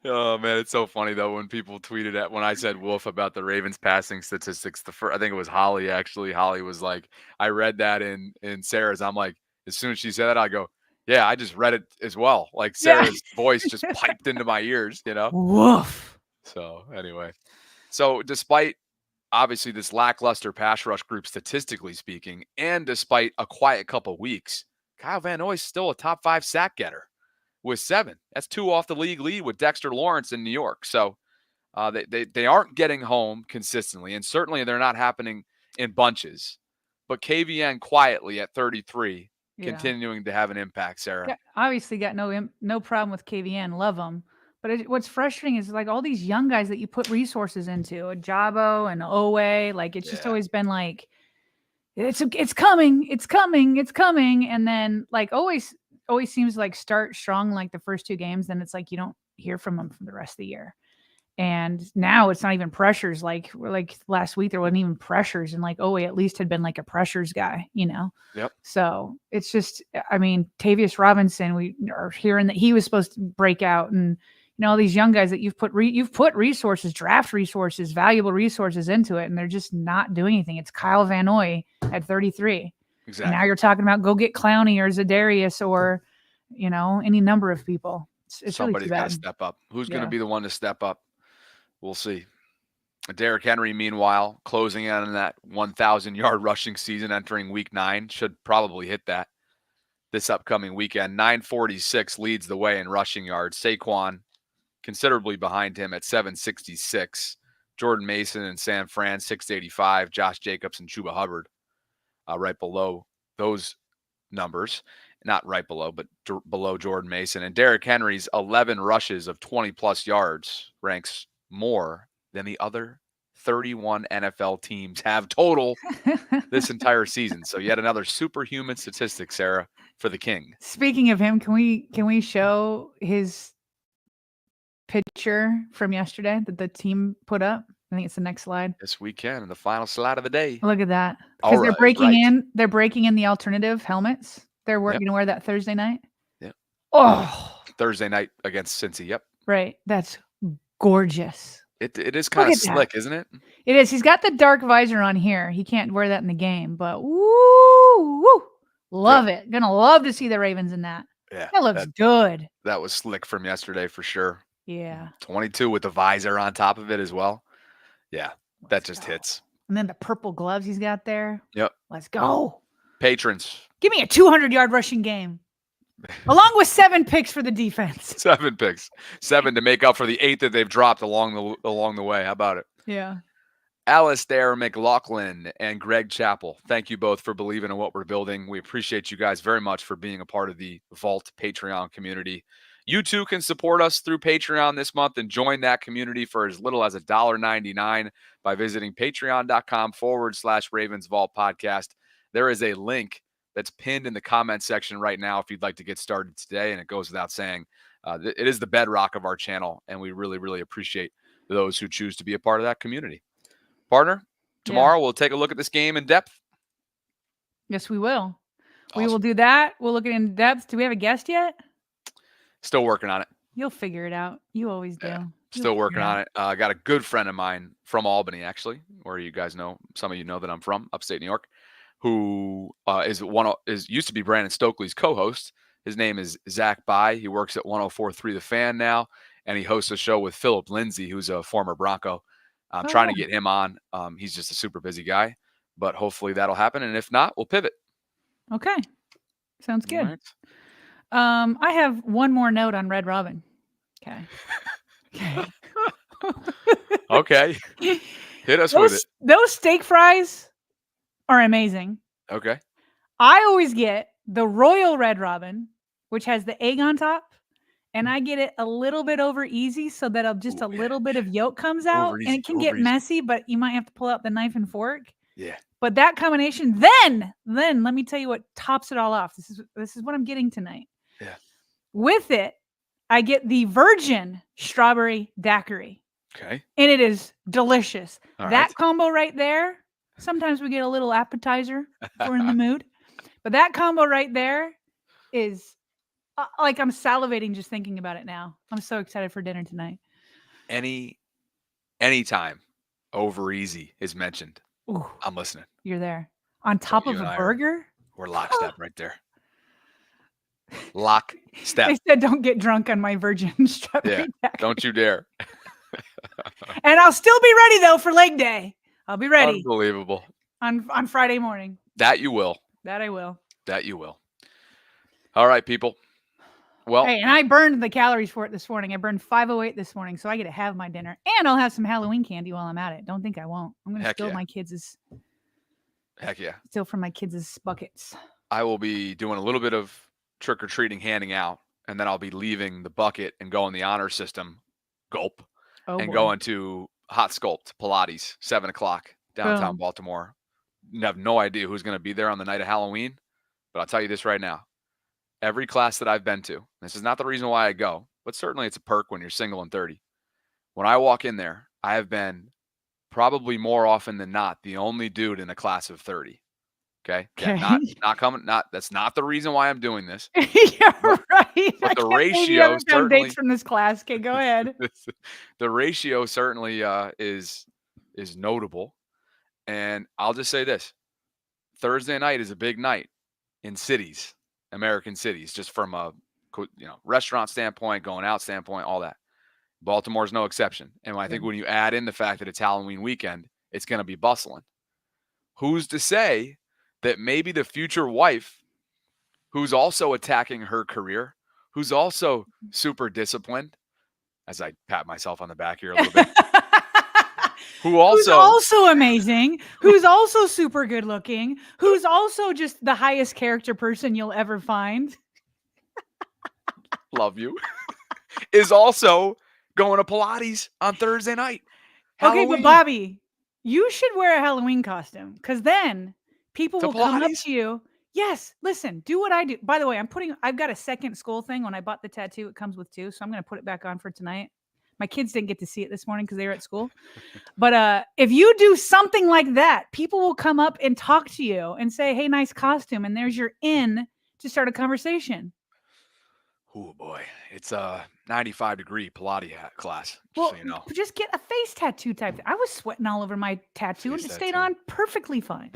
Oh man, it's so funny though when people tweeted at when I said wolf about the Ravens passing statistics. I think it was Holly actually. Holly was like, I read that in Sarah's. I'm like, as soon as she said that, I go, yeah, I just read it as well. Like Sarah's voice just piped into my ears, Woof. So anyway, despite obviously this lackluster pass rush group statistically speaking, and despite a quiet couple weeks, Kyle Van Noy is still a top 5 sack getter with 7. That's 2 off the league lead with Dexter Lawrence in New York. So they aren't getting home consistently, and certainly they're not happening in bunches. But KVN quietly at 33, continuing to have an impact, Sarah. Obviously got no problem with KVN. Love them. But what's frustrating is like all these young guys that you put resources into, a Jabo and Owe, like it's just always been like, it's coming. And then like always seems like start strong like the first 2 games. Then it's like you don't hear from them for the rest of the year. And now it's not even pressures. Like last week, there wasn't even pressures. And like Owe at least had been like a pressures guy, Yep. So it's just, I mean, Tavius Robinson, we are hearing that he was supposed to break out, and all these young guys that you've put resources, draft resources, valuable resources into it, and they're just not doing anything. It's Kyle Van Noy at 33. Exactly. And now you're talking about go get Clowney or Za'Darius or, any number of people. It's Somebody's really got to step up. Who's going to be the one to step up? We'll see. Derrick Henry, meanwhile, closing in on that 1,000-yard rushing season entering week 9. Should probably hit that this upcoming weekend. 946 leads the way in rushing yards. Saquon considerably behind him at 766. Jordan Mason and San Fran, 685. Josh Jacobs and Chuba Hubbard right below those numbers. Not right below, but below Jordan Mason. And Derrick Henry's 11 rushes of 20-plus yards ranks more than the other 31 NFL teams have total this entire season. So yet another superhuman statistic, Sarah, for the King. Speaking of him, can we show his picture from yesterday that the team put up? I think it's the next slide. Yes, we can. The final slide of the day. Look at that. Because they're breaking in the alternative helmets. They're going to wear that Thursday night. Yep. Oh. Thursday night against Cincy. Yep. Right. That's gorgeous. It is kind of slick, isn't it? It is. He's got the dark visor on here. He can't wear that in the game, but woo, love it. Gonna love to see the Ravens in that. Yeah. That looks good. That was slick from yesterday for sure. Yeah. 22 with the visor on top of it as well. Yeah, that just go. hits. And then the purple gloves he's got there. Yep. Let's go. Patrons. Give me a 200-yard rushing game. Along with 7 picks for the defense. 7 picks. 7 to make up for the 8 that they've dropped along the way. How about it? Yeah. Alistair McLaughlin and Greg Chappell, thank you both for believing in what we're building. We appreciate you guys very much for being a part of the Vault Patreon community. You too can support us through Patreon this month and join that community for as little as $1.99 by visiting patreon.com/RavensVault podcast. There is a link that's pinned in the comment section right now if you'd like to get started today. And it goes without saying, it is the bedrock of our channel, and we really, really appreciate those who choose to be a part of that community. Partner, tomorrow we'll take a look at this game in depth. Yes, we will. Awesome. We will do that. We'll look at it in depth. Do we have a guest yet? Still working on it. You'll figure it out. You always do. Yeah, still working on it. I got a good friend of mine from Albany, actually, where you guys know, some of you know that I'm from, upstate New York, who used to be Brandon Stokely's co-host. His name is Zach Bai. He works at 104.3 The Fan now, and he hosts a show with Philip Lindsay, who's a former Bronco. I'm trying to get him on. He's just a super busy guy, but hopefully that'll happen. And if not, we'll pivot. Okay. Sounds good. Right. I have one more note on Red Robin. Okay. Okay. Hit us with it. Those steak fries are amazing. Okay. I always get the Royal Red Robin, which has the egg on top. And I get it a little bit over easy so that a little bit of yolk comes out. And it can get messy, but you might have to pull out the knife and fork. Yeah. But that combination, then let me tell you what tops it all off. This is what I'm getting tonight. Yeah. With it, I get the virgin strawberry daiquiri. Okay. And it is delicious. All that right. combo right there, sometimes we get a little appetizer if we're in the mood. But that combo right there is like I'm salivating just thinking about it now. I'm so excited for dinner tonight. Anytime over easy is mentioned, Ooh, I'm listening. you're there. On top of a burger? We're lockstep right there. Lockstep. They said don't get drunk on my virgin strawberry daiquiri. Don't you dare. And I'll still be ready though for leg day. I'll be ready Unbelievable. on Friday morning. That you will. That I will. That you will. All right, people. Well, hey, and I burned the calories for it this morning. I burned 508 this morning, so I get to have my dinner, and I'll have some Halloween candy while I'm at it. Don't think I won't. I'm going to steal my kids'. Heck yeah. Steal from my kids' buckets. I will be doing a little bit of trick-or-treating, handing out, and then I'll be leaving the bucket and going the honor system, gulp, and going to Hot Sculpt, Pilates, 7 o'clock, downtown Baltimore. You have no idea who's going to be there on the night of Halloween, but I'll tell you this right now. Every class that I've been to, this is not the reason why I go, but certainly it's a perk when you're single and 30. When I walk in there, I have been probably more often than not the only dude in a class of 30. Okay. Yeah, not coming. That's not the reason why I'm doing this. Yeah, right. But the ratio certainly dates from this class. Okay, go ahead. The ratio certainly is notable, and I'll just say this: Thursday night is a big night in cities. American cities, just from a restaurant standpoint, going out standpoint, all that. Baltimore's no exception. And I think when you add in the fact that it's Halloween weekend, it's going to be bustling. Who's to say that maybe the future wife, who's also attacking her career, who's also super disciplined, as I pat myself on the back here a little bit, who's also amazing, who's also super good looking, who's also just the highest character person you'll ever find. Love you. Is also going to Pilates on Thursday night. Halloween. Okay, but Bobby, you should wear a Halloween costume because then people will come up to you. Yes, listen, do what I do. By the way, I've got a second skull thing. When I bought the tattoo, it comes with 2, so I'm going to put it back on for tonight. My kids didn't get to see it this morning because they were at school. But if you do something like that, people will come up and talk to you and say, hey, nice costume. And there's your in to start a conversation. Oh, boy. It's a 95-degree Pilates class. Well, so you know. Just get a face tattoo type. I was sweating all over my tattoo and it stayed on perfectly fine.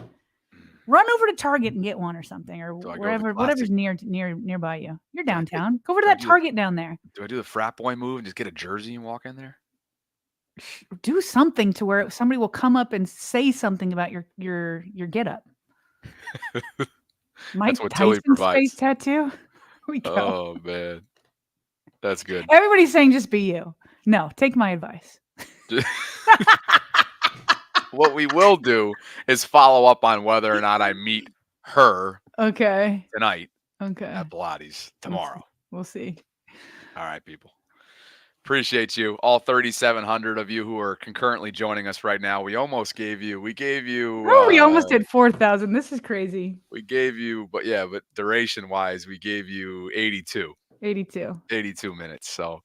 Run over to Target and get one or something, or Do I go to the wherever, classic- whatever's nearby you. You're downtown. Go over to do I that do the- Target down there. Do I do the frat boy move and just get a jersey and walk in there? Do something to where somebody will come up and say something about your get up. Mike what Tilly Tyson's provides. face tattoo. Here we go. Oh man, that's good. Everybody's saying just be you. No, take my advice. What we will do is follow up on whether or not I meet her Okay. tonight Okay. at Pilates tomorrow. We'll see. All right, people. Appreciate you, all 3,700 of you who are concurrently joining us right now. We gave you. Oh, we almost hit 4,000. This is crazy. We gave you, but duration wise, we gave you 82 minutes. So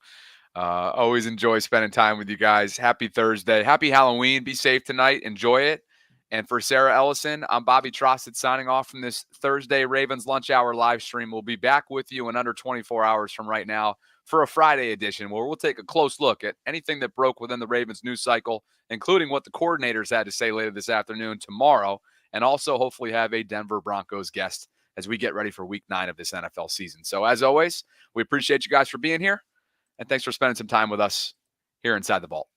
always enjoy spending time with you guys. Happy Thursday. Happy Halloween. Be safe tonight. Enjoy it. And for Sarah Ellison, I'm Bobby Trosted signing off from this Thursday Ravens Lunch Hour live stream. We'll be back with you in under 24 hours from right now for a Friday edition where we'll take a close look at anything that broke within the Ravens news cycle, including what the coordinators had to say later this afternoon, tomorrow, and also hopefully have a Denver Broncos guest as we get ready for week 9 of this NFL season. So as always, we appreciate you guys for being here, and thanks for spending some time with us here inside the Vault.